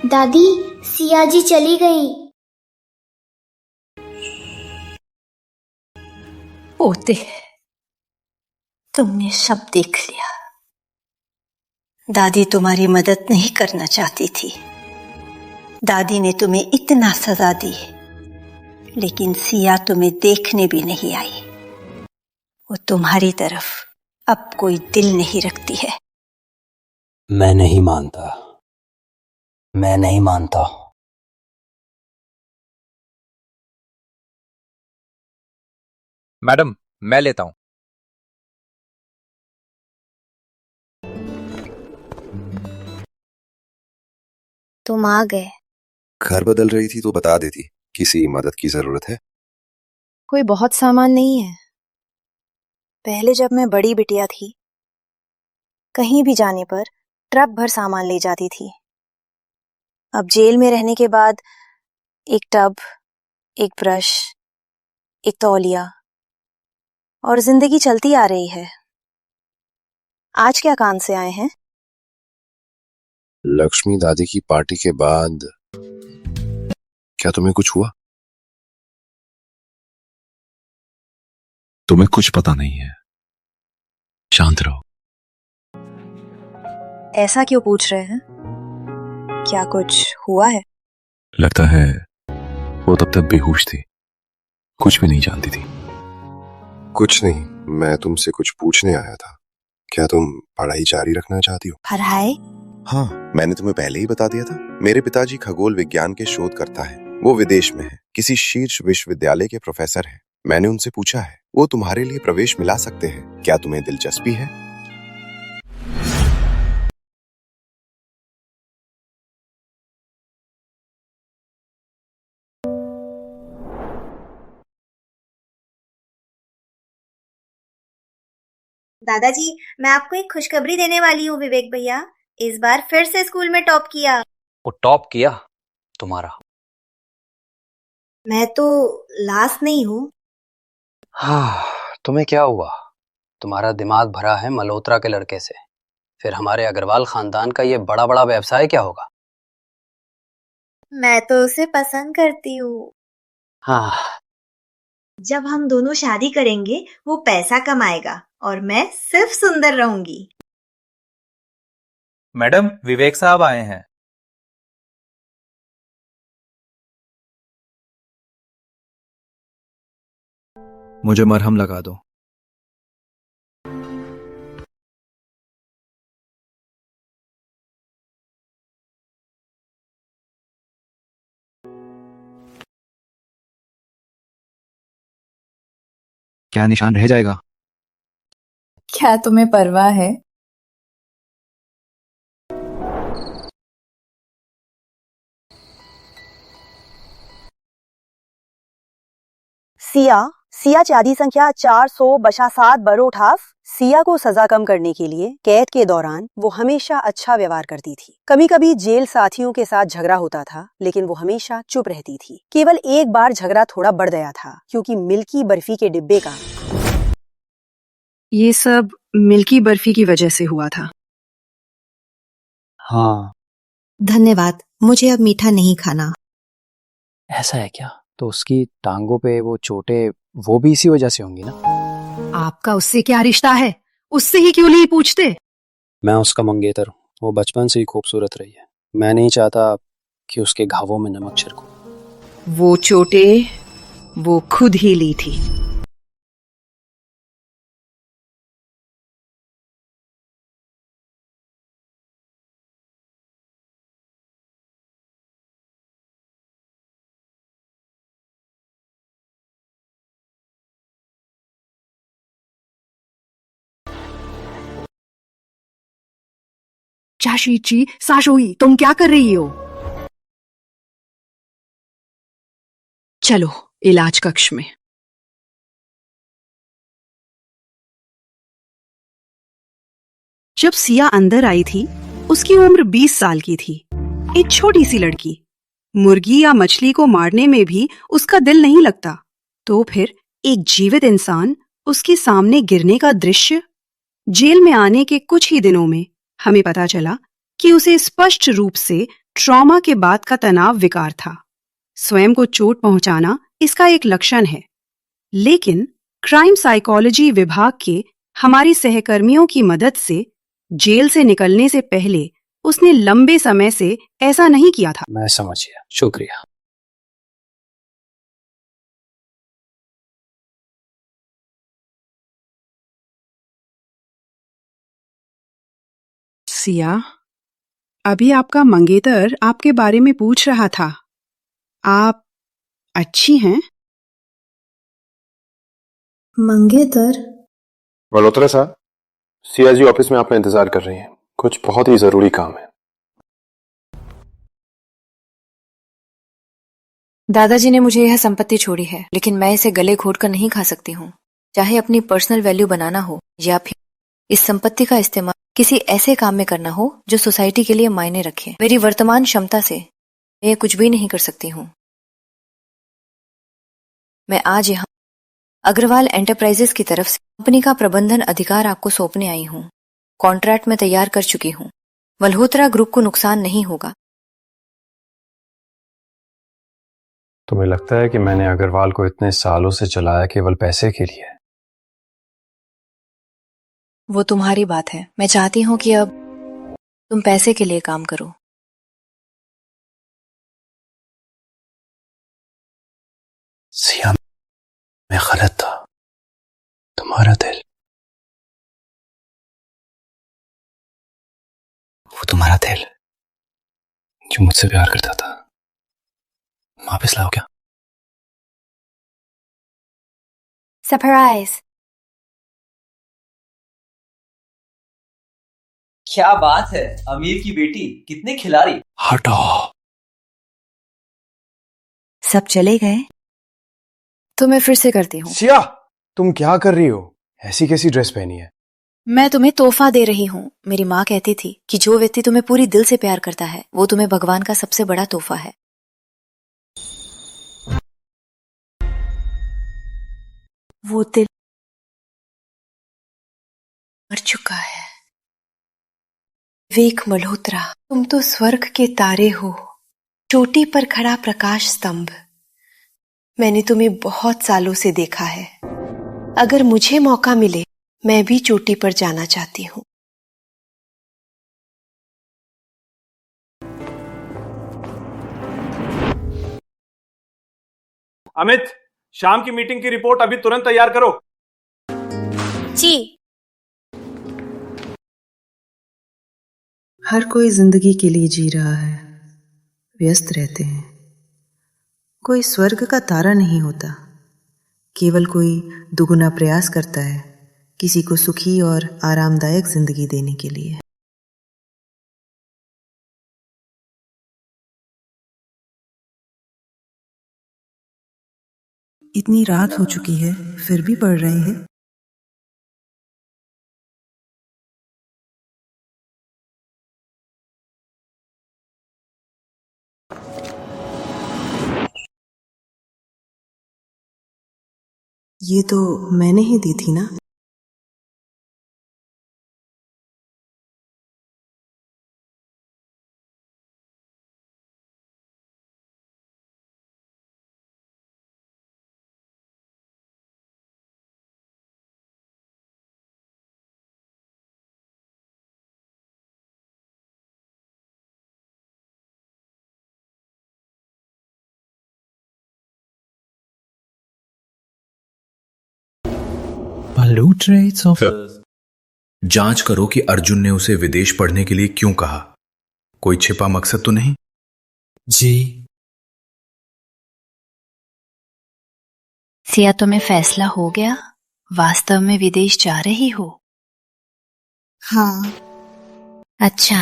दादी, सिया जी चली गई। पोते, तुमने सब देख लिया। दादी तुम्हारी मदद नहीं करना चाहती थी। दादी ने तुम्हें इतना सजा दी, लेकिन सिया तुम्हें देखने भी नहीं आई। वो तुम्हारी तरफ अब कोई दिल नहीं रखती है। मैं नहीं मानता, मैं नहीं मानता। मैडम, मैं लेता हूं। तुम आ गए। घर बदल रही थी तो बता देती, किसी मदद की जरूरत है? कोई बहुत सामान नहीं है। पहले जब मैं बड़ी बिटिया थी, कहीं भी जाने पर ट्रक भर सामान ले जाती थी। अब जेल में रहने के बाद एक टब, एक ब्रश, एक तौलिया, और जिंदगी चलती आ रही है। आज क्या काम से आए हैं? लक्ष्मी दादी की पार्टी के बाद क्या तुम्हें कुछ हुआ? तुम्हें कुछ पता नहीं है, शांत रहो। ऐसा क्यों पूछ रहे हैं? क्या कुछ हुआ है? लगता है वो तब तक बेहोश थी, कुछ भी नहीं जानती थी। कुछ नहीं, मैं तुमसे कुछ पूछने आया था। क्या तुम पढ़ाई जारी रखना चाहती हो? पढ़ाई? हाँ, मैंने तुम्हें पहले ही बता दिया था। मेरे पिताजी खगोल विज्ञान के शोधकर्ता हैं। वो विदेश में है, किसी शीर्ष विश्वविद्यालय के प्रोफेसर हैं। मैंने उनसे पूछा है, वो तुम्हारे लिए प्रवेश मिला सकते हैं। क्या तुम्हें दिलचस्पी है? दादाजी, मैं आपको एक खुशखबरी देने वाली हूँ विवेक भैया। इस बार फिर से स्कूल में टॉप किया। वो टॉप किया तुम्हारा? मैं तो लास्ट नहीं हूँ। हाँ, तुम्हें क्या हुआ? तुम्हारा दिमाग भरा है मल्होत्रा के लड़के से। फिर हमारे अग्रवाल खानदान का ये बड़ा बड़ा व्यवसाय क्या होगा? मैं तो उसे पसंद करती हूँ। हाँ, जब हम दोनों शादी करेंगे, वो पैसा कमाएगा और मैं सिर्फ सुंदर रहूंगी। मैडम, विवेक साहब आए हैं। मुझे मरहम लगा दो। क्या निशान रह जाएगा? क्या तुम्हें परवाह है? सिया चादी संख्या 400/7 बरोठाफ। सिया को सजा कम करने के लिए कैद के दौरान वो हमेशा अच्छा व्यवहार करती थी। कभी कभी जेल साथियों के साथ झगड़ा होता था, लेकिन वो हमेशा चुप रहती थी। केवल एक बार झगड़ा थोड़ा बढ़ गया था, क्योंकि मिल्की बर्फी के डिब्बे का। ये सब मिल्की बर्फी की वजह से हुआ था। हाँ। धन्यवाद, मुझे अब मीठा नहीं खाना। ऐसा है क्या? तो उसकी टांगों पे वो चोटें, वो भी इसी वजह से होंगी ना? आपका उससे क्या रिश्ता है? उससे ही क्यों नहीं पूछते? मैं उसका मंगेतर हूँ। वो बचपन से ही खूबसूरत रही है। मैं नहीं चाहता कि उसके घावों में नमक छिड़कूं। वो चोटें वो खुद ही ली थी। चाशी जी, साशोई, तुम क्या कर रही हो? चलो इलाज कक्ष में। जब सिया अंदर आई थी, उसकी उम्र 20 साल की थी। एक छोटी सी लड़की। मुर्गी या मछली को मारने में भी उसका दिल नहीं लगता, तो फिर एक जीवित इंसान उसके सामने गिरने का दृश्य। जेल में आने के कुछ ही दिनों में हमें पता चला कि उसे स्पष्ट रूप से ट्रॉमा के बाद का तनाव विकार था। स्वयं को चोट पहुंचाना इसका एक लक्षण है, लेकिन क्राइम साइकोलॉजी विभाग के हमारी सहकर्मियों की मदद से जेल से निकलने से पहले उसने लंबे समय से ऐसा नहीं किया था। मैं समझ गया, शुक्रिया। सिया, अभी आपका मंगेतर आपके बारे में पूछ रहा था। आप अच्छी हैं? मंगेतर? मल्होत्रा साहब, सिया जी ऑफिस में आपका इंतजार कर रही हैं। कुछ बहुत ही जरूरी काम है। दादाजी ने मुझे यह संपत्ति छोड़ी है, लेकिन मैं इसे गले घोट कर नहीं खा सकती हूँ। चाहे अपनी पर्सनल वैल्यू बनाना हो या फिर इस संपत्ति का इस्तेमाल किसी ऐसे काम में करना हो जो सोसाइटी के लिए मायने रखे। मेरी वर्तमान क्षमता से मैं कुछ भी नहीं कर सकती हूँ। मैं आज यहाँ अग्रवाल एंटरप्राइजेस की तरफ से कंपनी का प्रबंधन अधिकार आपको सौंपने आई हूँ। कॉन्ट्रैक्ट में तैयार कर चुकी हूँ। मल्होत्रा ग्रुप को नुकसान नहीं होगा। तुम्हें लगता है कि मैंने अग्रवाल को इतने सालों से चलाया केवल पैसे के लिए? वो तुम्हारी बात है। मैं चाहती हूँ कि अब तुम पैसे के लिए काम करो। सिया, मैं गलत था। तुम्हारा दिल, वो तुम्हारा दिल जो मुझसे प्यार करता था, वापस लाओ क्या? सरप्राइज। क्या बात है, अमीर की बेटी, कितने खिलाड़ी। हटाओ। सब चले गए तो मैं फिर से करती हूँ। सिया, तुम क्या कर रही हो? ऐसी कैसी ड्रेस पहनी है? मैं तुम्हें तोहफा दे रही हूँ। मेरी माँ कहती थी कि जो व्यक्ति तुम्हें पूरी दिल से प्यार करता है वो तुम्हें भगवान का सबसे बड़ा तोहफा है। वो दिल मर चुका है। विवेक मल्होत्रा, तुम तो स्वर्ग के तारे हो, चोटी पर खड़ा प्रकाश स्तंभ। मैंने तुम्हें बहुत सालों से देखा है। अगर मुझे मौका मिले, मैं भी चोटी पर जाना चाहती हूँ। अमित, शाम की मीटिंग की रिपोर्ट अभी तुरंत तैयार करो। जी। हर कोई जिंदगी के लिए जी रहा है, व्यस्त रहते हैं। कोई स्वर्ग का तारा नहीं होता, केवल कोई दुगुना प्रयास करता है किसी को सुखी और आरामदायक जिंदगी देने के लिए। इतनी रात हो चुकी है, फिर भी पढ़ रहे हैं? ये तो मैंने ही दी थी ना? जांच करो कि अर्जुन ने उसे विदेश पढ़ने के लिए क्यों कहा। कोई छिपा मकसद तो नहीं? जी। सिया, तुम्हें फैसला हो गया? वास्तव में विदेश जा रही हो? हाँ। अच्छा,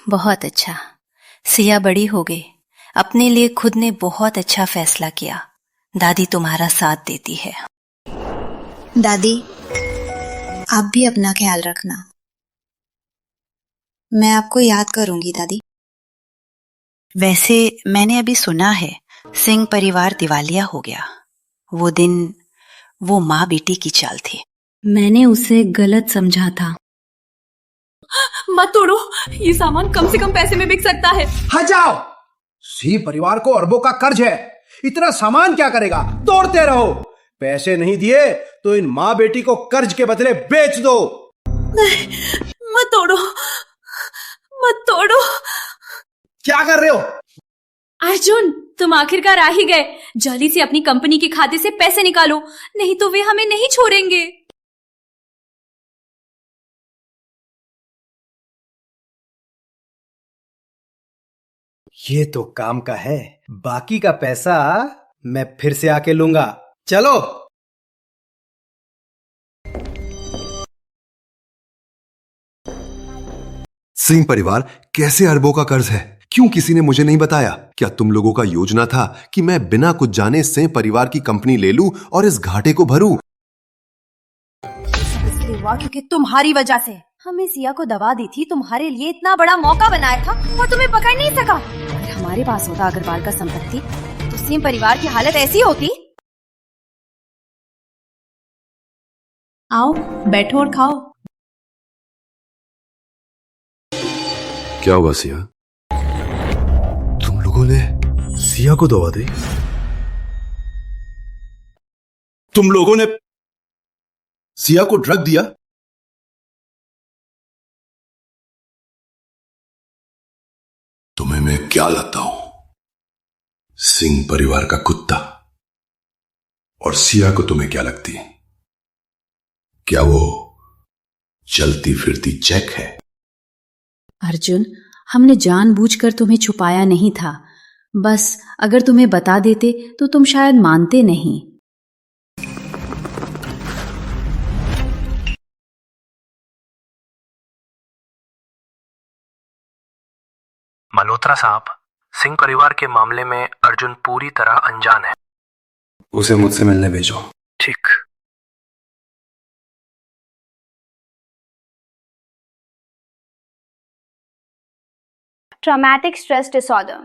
बहुत अच्छा। सिया बड़ी हो गई, अपने लिए खुद ने बहुत अच्छा फैसला किया। दादी तुम्हारा साथ देती है। दादी, आप भी अपना ख्याल रखना। मैं आपको याद करूंगी दादी। वैसे मैंने अभी सुना है सिंह परिवार दिवालिया हो गया। वो दिन वो माँ बेटी की चाल थी। मैंने उसे गलत समझा था। मत तोड़ो, ये सामान कम से कम पैसे में बिक सकता है। हट जाओ। सिंह परिवार को अरबों का कर्ज है, इतना सामान क्या करेगा? तोड़ते रहो। पैसे नहीं दिए तो इन माँ बेटी को कर्ज के बदले बेच दो। नहीं, मत तोड़ो, मत तोड़ो। क्या कर रहे हो? अर्जुन, तुम आखिरकार आ ही गए। जल्दी से अपनी कंपनी के खाते से पैसे निकालो, नहीं तो वे हमें नहीं छोड़ेंगे। ये तो काम का है, बाकी का पैसा मैं फिर से आके लूंगा। चलो। सिंह परिवार कैसे अरबों का कर्ज है? क्यों किसी ने मुझे नहीं बताया? क्या तुम लोगों का योजना था कि मैं बिना कुछ जाने सिंह परिवार की कंपनी ले लूं और इस घाटे को भरूं? इसलिए हुआ क्योंकि तुम्हारी वजह से हमें सिया को दवा दी थी, तुम्हारे लिए इतना बड़ा मौका बनाया था और तुम्हें पकड़ नहीं सका। अगर हमारे पास होता अग्रवाल का संपत्ति तो सिंह परिवार की हालत ऐसी होती। आओ, बैठो और खाओ। क्या हुआ सिया? तुम लोगों ने सिया को दवा दी? तुम लोगों ने सिया को ड्रग दिया? तुम्हें मैं क्या लगता हूं? सिंह परिवार का कुत्ता? और सिया को तुम्हें क्या लगती है? क्या वो चलती फिरती चेक है? अर्जुन, हमने जानबूझकर तुम्हें छुपाया नहीं था। बस अगर तुम्हें बता देते तो तुम शायद मानते नहीं। मल्होत्रा साहब, सिंह परिवार के मामले में अर्जुन पूरी तरह अनजान है। उसे मुझसे मिलने भेजो। ठीक। ट्रॉमेटिक स्ट्रेस डिसऑर्डर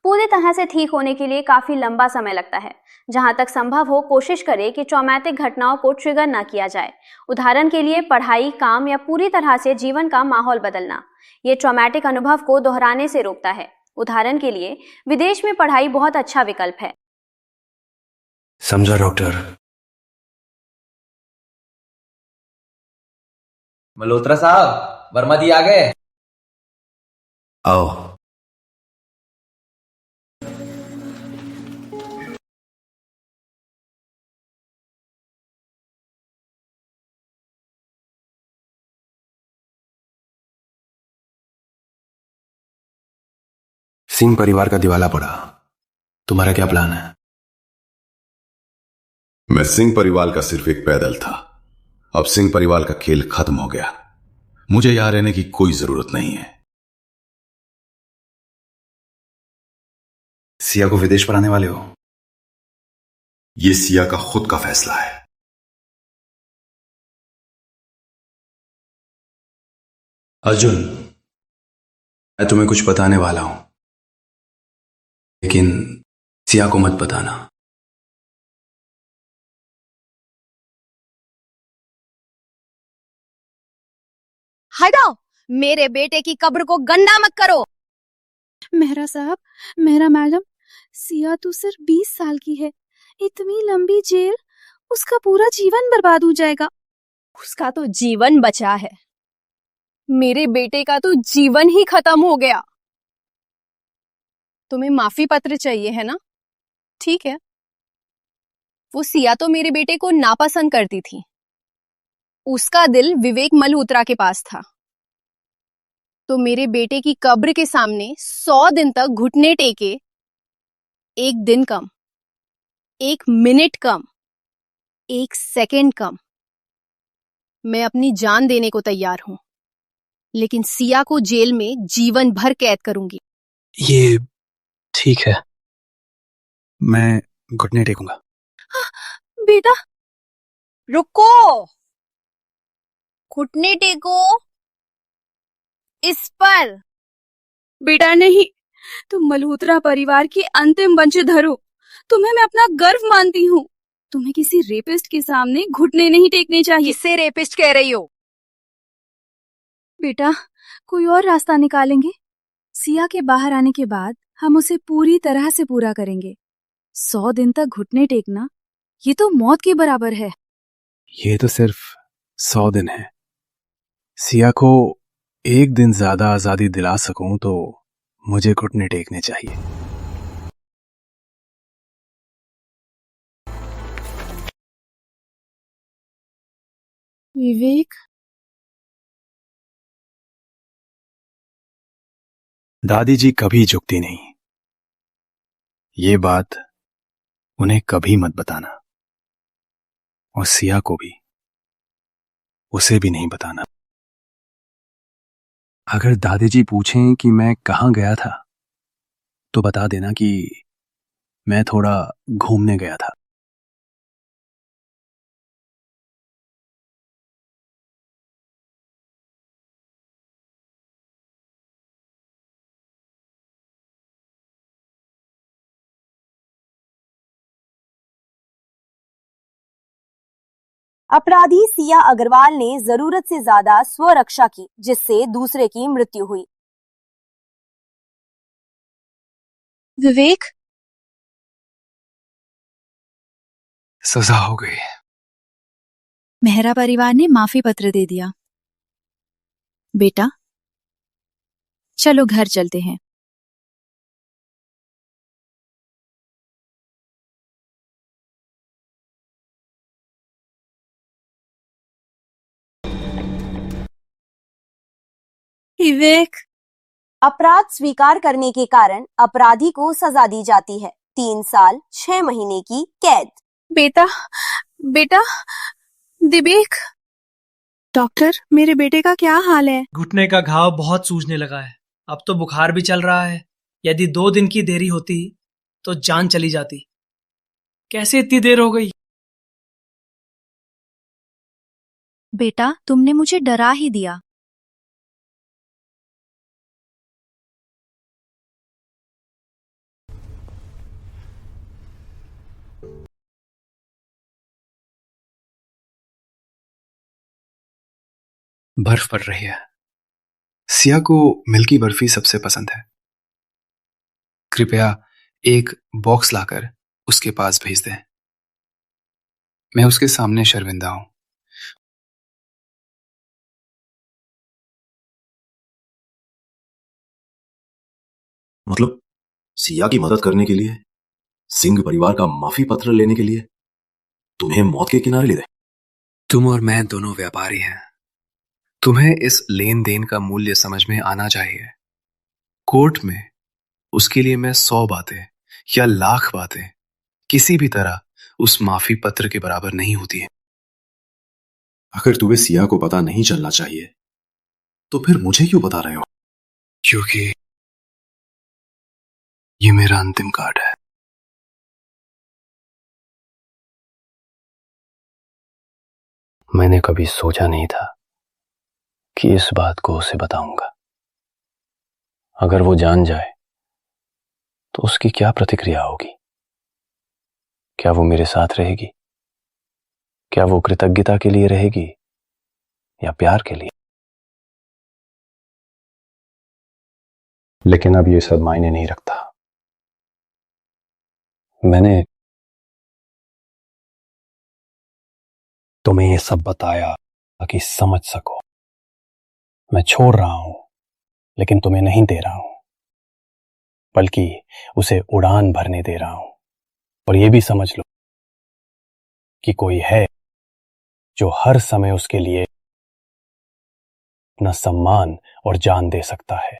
पूरी तरह से ठीक होने के लिए काफी लंबा समय लगता है। जहां तक संभव हो कोशिश करें कि ट्रॉमेटिक घटनाओं को ट्रिगर न किया जाए। उदाहरण के लिए पढ़ाई, काम या पूरी तरह से जीवन का माहौल बदलना। ये ट्रॉमेटिक अनुभव को दोहराने से रोकता है। उदाहरण के लिए विदेश में पढ़ाई बहुत अच्छा विकल्प है। समझा डॉक्टर। मल्होत्रा साहब, वर्मा जी आ गए। आओ। सिंह परिवार का दिवाला पड़ा, तुम्हारा क्या प्लान है? मैं सिंह परिवार का सिर्फ एक पैदल था। अब सिंह परिवार का खेल खत्म हो गया। मुझे यहां रहने की कोई जरूरत नहीं है। सिया को विदेश पर आने वाले हो? यह सिया का खुद का फैसला है। अर्जुन, मैं तुम्हें कुछ बताने वाला हूं, लेकिन सिया को मत बताना। हटाओ, मेरे बेटे की कब्र को गंदा मत करो। मेहरा साहब, मेहरा मैडम, सिया तो सिर्फ 20 साल की है। इतनी लंबी जेल, उसका पूरा जीवन बर्बाद हो जाएगा। उसका तो जीवन बचा है, मेरे बेटे का तो जीवन ही खत्म हो गया। तुम्हें माफी पत्र चाहिए है ना? ठीक है। वो सिया तो मेरे बेटे को नापसंद करती थी। उसका दिल विवेक मल्होत्रा के पास था। तो मेरे बेटे की कब्र के सामने 100 दिन तक घुटने टेके, एक दिन कम, 1 मिनट कम, 1 सेकंड कम, मैं अपनी जान देने को तैयार हूं। लेकिन सिया को जेल में जीवन भर कैद करूंगी। ये ठीक है, मैं घुटने टेकूंगा। बेटा रुको, घुटने टेको इस पर। बेटा नहीं, तुम मल्होत्रा परिवार की अंतिम वंशधर हो। तुम्हें मैं अपना गर्व मानती हूँ। तुम्हें किसी रेपिस्ट के सामने घुटने नहीं टेकने चाहिए। किससे रेपिस्ट कह रही हो? बेटा कोई और रास्ता निकालेंगे। सिया के बाहर आने के बाद हम उसे पूरी तरह से पूरा करेंगे। 100 दिन तक घुटने टेकना ये तो मौत के बराबर है। ये तो सिर्फ 100 दिन है। सिया को एक दिन ज्यादा आजादी दिला सकूं तो मुझे घुटने टेकने चाहिए। विवेक, दादी जी कभी झुकती नहीं। ये बात उन्हें कभी मत बताना, और सिया को भी, उसे भी नहीं बताना। अगर दादी जी पूछें कि मैं कहाँ गया था तो बता देना कि मैं थोड़ा घूमने गया था। अपराधी सिया अग्रवाल ने जरूरत से ज्यादा स्वरक्षा की, जिससे दूसरे की मृत्यु हुई। विवेक, सजा हो गई। मेहरा परिवार ने माफी पत्र दे दिया। बेटा चलो घर चलते हैं। विवेक, अपराध स्वीकार करने के कारण अपराधी को सजा दी जाती है 3 साल 6 महीने की कैद। बेटा बेटा दिवेक, डॉक्टर मेरे बेटे का क्या हाल है? घुटने का घाव बहुत सूजने लगा है। अब तो बुखार भी चल रहा है। यदि 2 दिन की देरी होती तो जान चली जाती। कैसे इतनी देर हो गई? बेटा तुमने मुझे डरा ही दिया। बर्फ पड़ रही है। सिया को मिल्की बर्फी सबसे पसंद है। कृपया एक बॉक्स लाकर उसके पास भेज दें। मैं उसके सामने शर्मिंदा हूं। मतलब सिया की मदद करने के लिए, सिंह परिवार का माफी पत्र लेने के लिए तुम्हें मौत के किनारे ले दे? तुम और मैं दोनों व्यापारी हैं। तुम्हें इस लेन देन का मूल्य समझ में आना चाहिए। कोर्ट में उसके लिए मैं 100 बातें या लाख बातें किसी भी तरह उस माफी पत्र के बराबर नहीं होती है। अगर तुम्हें सिया को पता नहीं चलना चाहिए तो फिर मुझे क्यों बता रहे हो? क्योंकि ये मेरा अंतिम कार्ड है। मैंने कभी सोचा नहीं था कि इस बात को उसे बताऊंगा। अगर वो जान जाए तो उसकी क्या प्रतिक्रिया होगी? क्या वो मेरे साथ रहेगी? क्या वो कृतज्ञता के लिए रहेगी या प्यार के लिए? लेकिन अब ये सब मायने नहीं रखता। मैंने तुम्हें ये सब बताया ताकि समझ सको। मैं छोड़ रहा हूं, लेकिन तुम्हें नहीं दे रहा हूं, बल्कि उसे उड़ान भरने दे रहा हूं। और ये भी समझ लो कि कोई है जो हर समय उसके लिए अपना सम्मान और जान दे सकता है।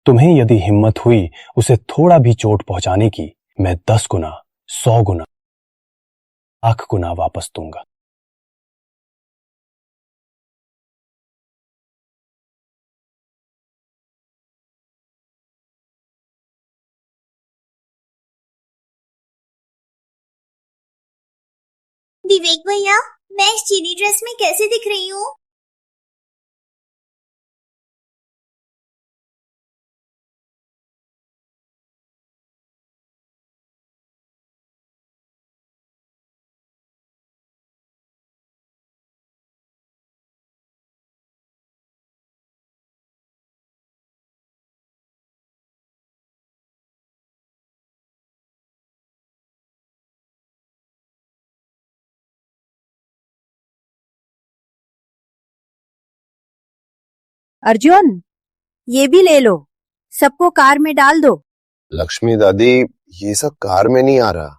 तुम्हें यदि हिम्मत हुई उसे थोड़ा भी चोट पहुंचाने की, मैं 10 गुना, 100 गुना, 1,00,000 गुना वापस दूंगा। विवेक भैया, मैं इस चीनी ड्रेस में कैसे दिख रही हूँ? अर्जुन, ये भी ले लो, सबको कार में डाल दो। लक्ष्मी दादी, ये सब कार में नहीं आ रहा।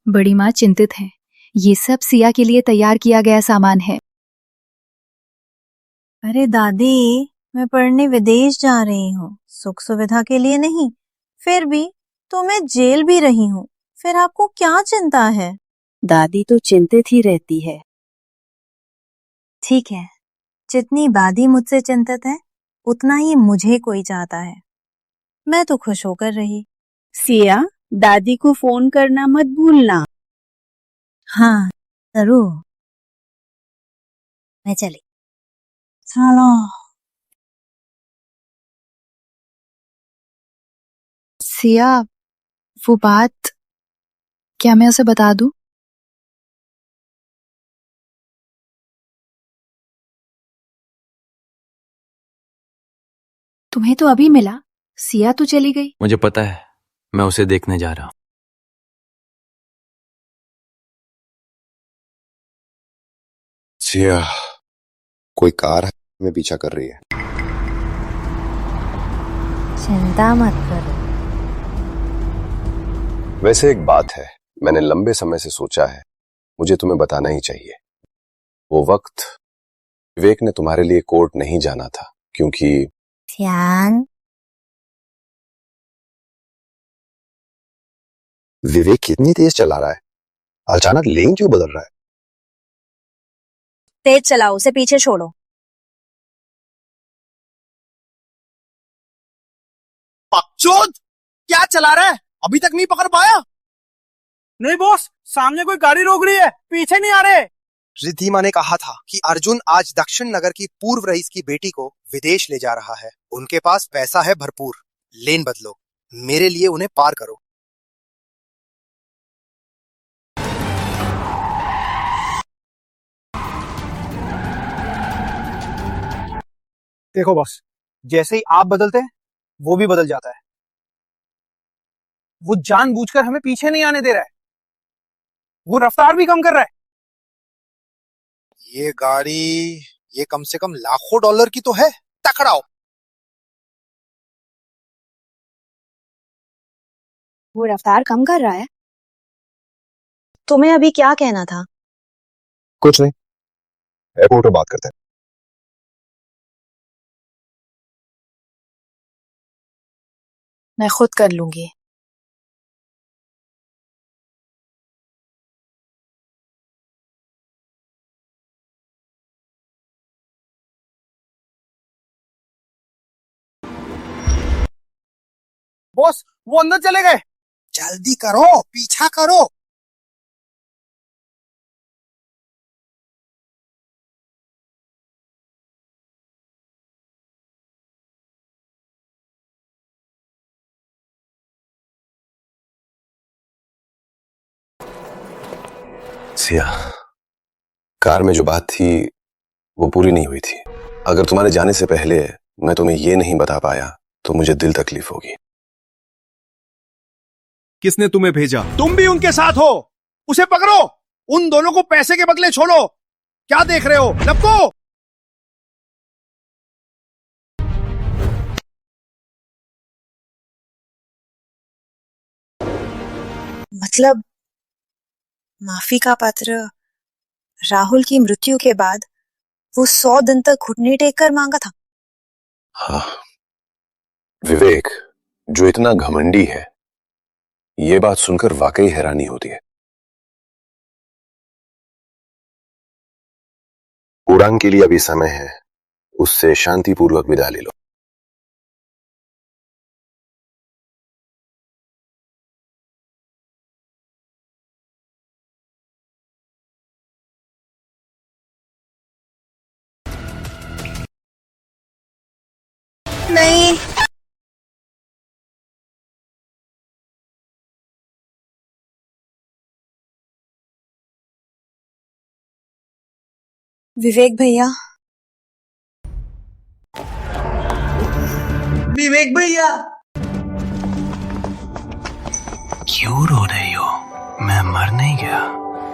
बड़ी माँ चिंतित है। ये सब सिया के लिए तैयार किया गया सामान है। अरे दादी, मैं पढ़ने विदेश जा रही हूँ, सुख सुविधा के लिए नहीं। फिर भी तो मैं जेल भी रही हूँ, फिर आपको क्या चिंता है? दादी तो चिंतित ही रहती है। ठीक है, जितनी दादी मुझसे चिंतित है उतना ही मुझे कोई चाहता है। मैं तो खुश होकर रही। सिया, दादी को फोन करना मत भूलना। हाँ जरूर। मैं चली। चलो। सिया, वो बात क्या मैं उसे बता दूं? तुम्हें तो अभी मिला, सिया तो चली गई। मुझे पता है, मैं उसे देखने जा रहा हूं। सिया, कोई कार में पीछा कर रही है। चिंता मत करो। वैसे एक बात है, मैंने लंबे समय से सोचा है, मुझे तुम्हें बताना ही चाहिए। वो वक्त विवेक ने तुम्हारे लिए कोर्ट नहीं जाना था, क्योंकि ध्यान। विवेक कितनी तेज चला रहा है, अचानक लेन क्यों बदल रहा है? तेज चलाओ, उसे पीछे छोड़ो। बकचोद, क्या चला रहा है? अभी तक नहीं पकड़ पाया? नहीं बॉस, सामने कोई गाड़ी रोक रही है, पीछे नहीं आ रहे। रिद्धिमा ने कहा था कि अर्जुन आज दक्षिण नगर की पूर्व रईस की बेटी को विदेश ले जा रहा है। उनके पास पैसा है भरपूर। लेन बदलो, मेरे लिए उन्हें पार करो। देखो बॉस, जैसे ही आप बदलते हैं वो भी बदल जाता है। वो जानबूझकर हमें पीछे नहीं आने दे रहा है, वो रफ्तार भी कम कर रहा है। ये गाड़ी, ये कम से कम लाखों डॉलर की तो है। तकड़ाओ। वो रफ्तार कम कर रहा है। तुम्हें अभी क्या कहना था? कुछ नहीं, एयरपोर्ट में बात करते हैं। मैं खुद कर लूंगी। बॉस, वो अंदर चले गए। जल्दी करो, पीछा करो। सिया, कार में जो बात थी वो पूरी नहीं हुई थी। अगर तुम्हारे जाने से पहले मैं तुम्हें ये नहीं बता पाया तो मुझे दिल तकलीफ होगी। किसने तुम्हें भेजा? तुम भी उनके साथ हो। उसे पकड़ो, उन दोनों को पैसे के बदले छोड़ो। क्या देख रहे हो? लपको। मतलब माफी का पत्र राहुल की मृत्यु के बाद वो 100 दिन तक घुटने टेक कर मांगा था। हाँ, विवेक जो इतना घमंडी है, ये बात सुनकर वाकई हैरानी होती है। उड़ान के लिए अभी समय है, उससे शांतिपूर्वक विदा ले लो। नहीं। विवेक भैया, विवेक भैया, क्यों रो रही हो? मैं मर नहीं गया।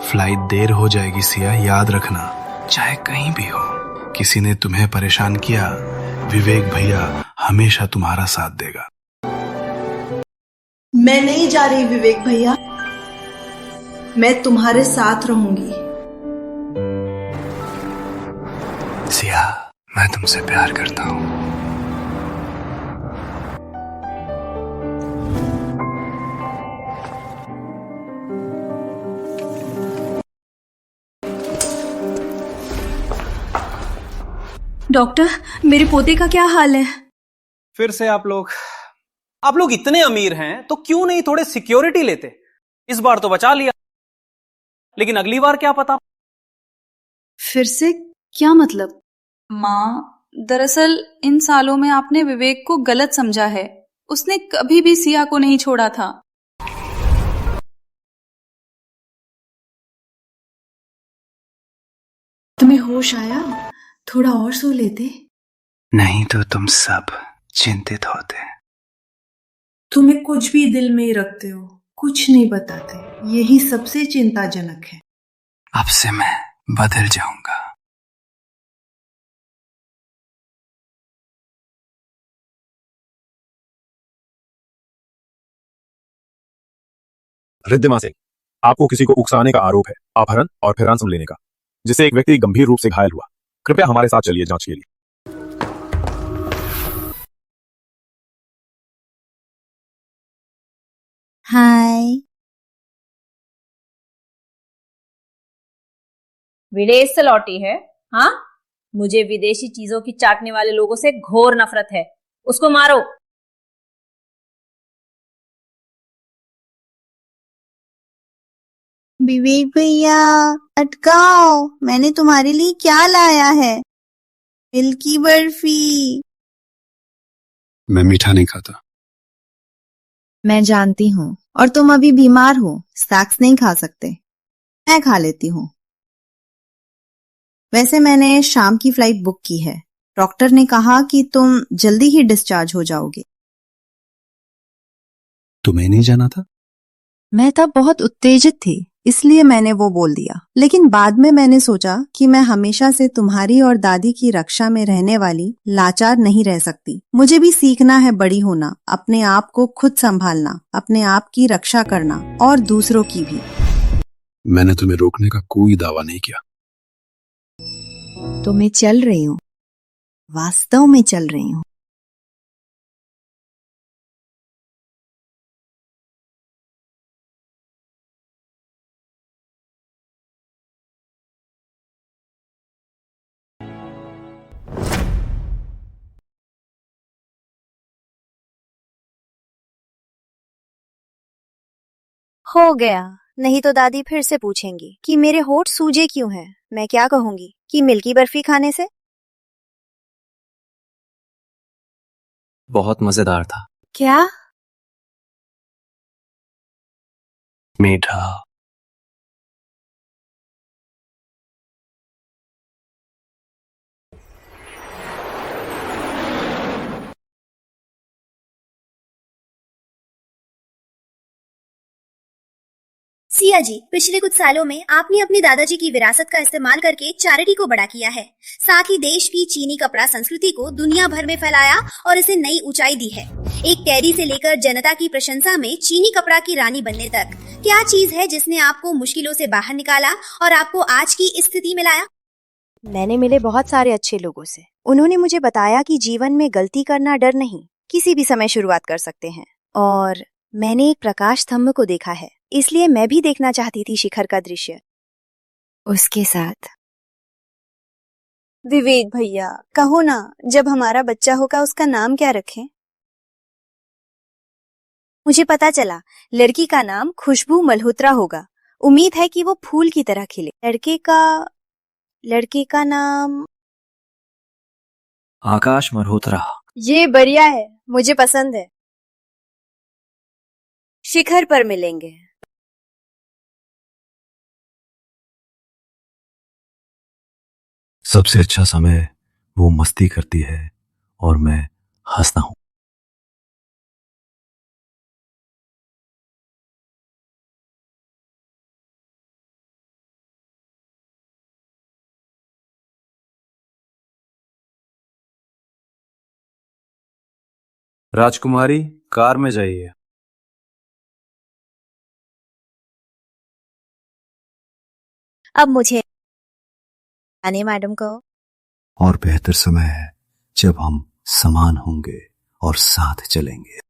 फ्लाइट देर हो जाएगी सिया, याद रखना। चाहे कहीं भी हो, किसी ने तुम्हें परेशान किया, विवेक भैया हमेशा तुम्हारा साथ देगा। मैं नहीं जा रही विवेक भैया, मैं तुम्हारे साथ रहूंगी। सिया, मैं तुमसे प्यार करता हूँ। डॉक्टर, मेरे पोते का क्या हाल है? फिर से आप लोग इतने अमीर हैं तो क्यों नहीं थोड़े सिक्योरिटी लेते? इस बार तो बचा लिया, लेकिन अगली बार क्या पता। फिर से क्या मतलब? माँ, दरअसल इन सालों में आपने विवेक को गलत समझा है। उसने कभी भी सिया को नहीं छोड़ा था। तुम्हें होश आया? थोड़ा और सो लेते। नहीं तो तुम सब चिंतित होते। तुम्हें कुछ भी दिल में ही रखते हो, कुछ नहीं बताते, यही सबसे चिंताजनक है। अब से मैं बदल जाऊंगा। रिद्धिमा सिंह, आपको किसी को उकसाने का आरोप है, अपहरण और फिर रैंसम लेने का, जिससे एक व्यक्ति गंभीर रूप से घायल हुआ। कृपया हमारे साथ चलिए जांच के लिए। हाय। विदेश से लौटी है? हाँ, मुझे विदेशी चीजों की चाटने वाले लोगों से घोर नफरत है। उसको मारो। विवेक भैया, अटकाओ, मैंने तुम्हारे लिए क्या लाया है? मिल्की बर्फी। मैं मीठा नहीं खाता। मैं जानती हूँ, और तुम अभी बीमार हो, स्नैक्स नहीं खा सकते। मैं खा लेती हूँ। वैसे मैंने शाम की फ्लाइट बुक की है। डॉक्टर ने कहा कि तुम जल्दी ही डिस्चार्ज हो जाओगे। तुम्हें नहीं जाना था? मैं तब बहुत उत्तेजित थी, इसलिए मैंने वो बोल दिया। लेकिन बाद में मैंने सोचा कि मैं हमेशा से तुम्हारी और दादी की रक्षा में रहने वाली लाचार नहीं रह सकती। मुझे भी सीखना है बड़ी होना, अपने आप को खुद संभालना, अपने आप की रक्षा करना और दूसरों की भी। मैंने तुम्हें रोकने का कोई दावा नहीं किया। तो मैं चल रही हूँ, वास्तव में चल रही हूँ। हो गया, नहीं तो दादी फिर से पूछेंगी कि मेरे होठ सूजे क्यों हैं। मैं क्या कहूंगी कि मिल्की बर्फी खाने से। बहुत मजेदार था। क्या? मीठा। सिया जी, पिछले कुछ सालों में आपने अपने दादाजी की विरासत का इस्तेमाल करके चैरिटी को बड़ा किया है। साथ ही देश की चीनी कपड़ा संस्कृति को दुनिया भर में फैलाया और इसे नई ऊंचाई दी है। एक कैरी से लेकर जनता की प्रशंसा में चीनी कपड़ा की रानी बनने तक, क्या चीज है जिसने आपको मुश्किलों से बाहर निकाला और आपको आज की इस स्थिति में लाया? मैंने मिले बहुत सारे अच्छे लोगों से। उन्होंने मुझे बताया कि जीवन में गलती करना डर नहीं, किसी भी समय शुरुआत कर सकते हैं। और मैंने एक प्रकाश स्तंभ को देखा है, इसलिए मैं भी देखना चाहती थी शिखर का दृश्य उसके साथ। विवेक भैया, कहो ना, जब हमारा बच्चा होगा उसका नाम क्या रखें? मुझे पता चला लड़की का नाम खुशबू मल्होत्रा होगा। उम्मीद है कि वो फूल की तरह खिले। लड़के का नाम आकाश मल्होत्रा। ये बढ़िया है, मुझे पसंद है। शिखर पर मिलेंगे। सबसे अच्छा समय वो मस्ती करती है और मैं हंसता हूं। राजकुमारी, कार में जाइए। अब मुझे आने मैडम को। और बेहतर समय है जब हम समान होंगे और साथ चलेंगे।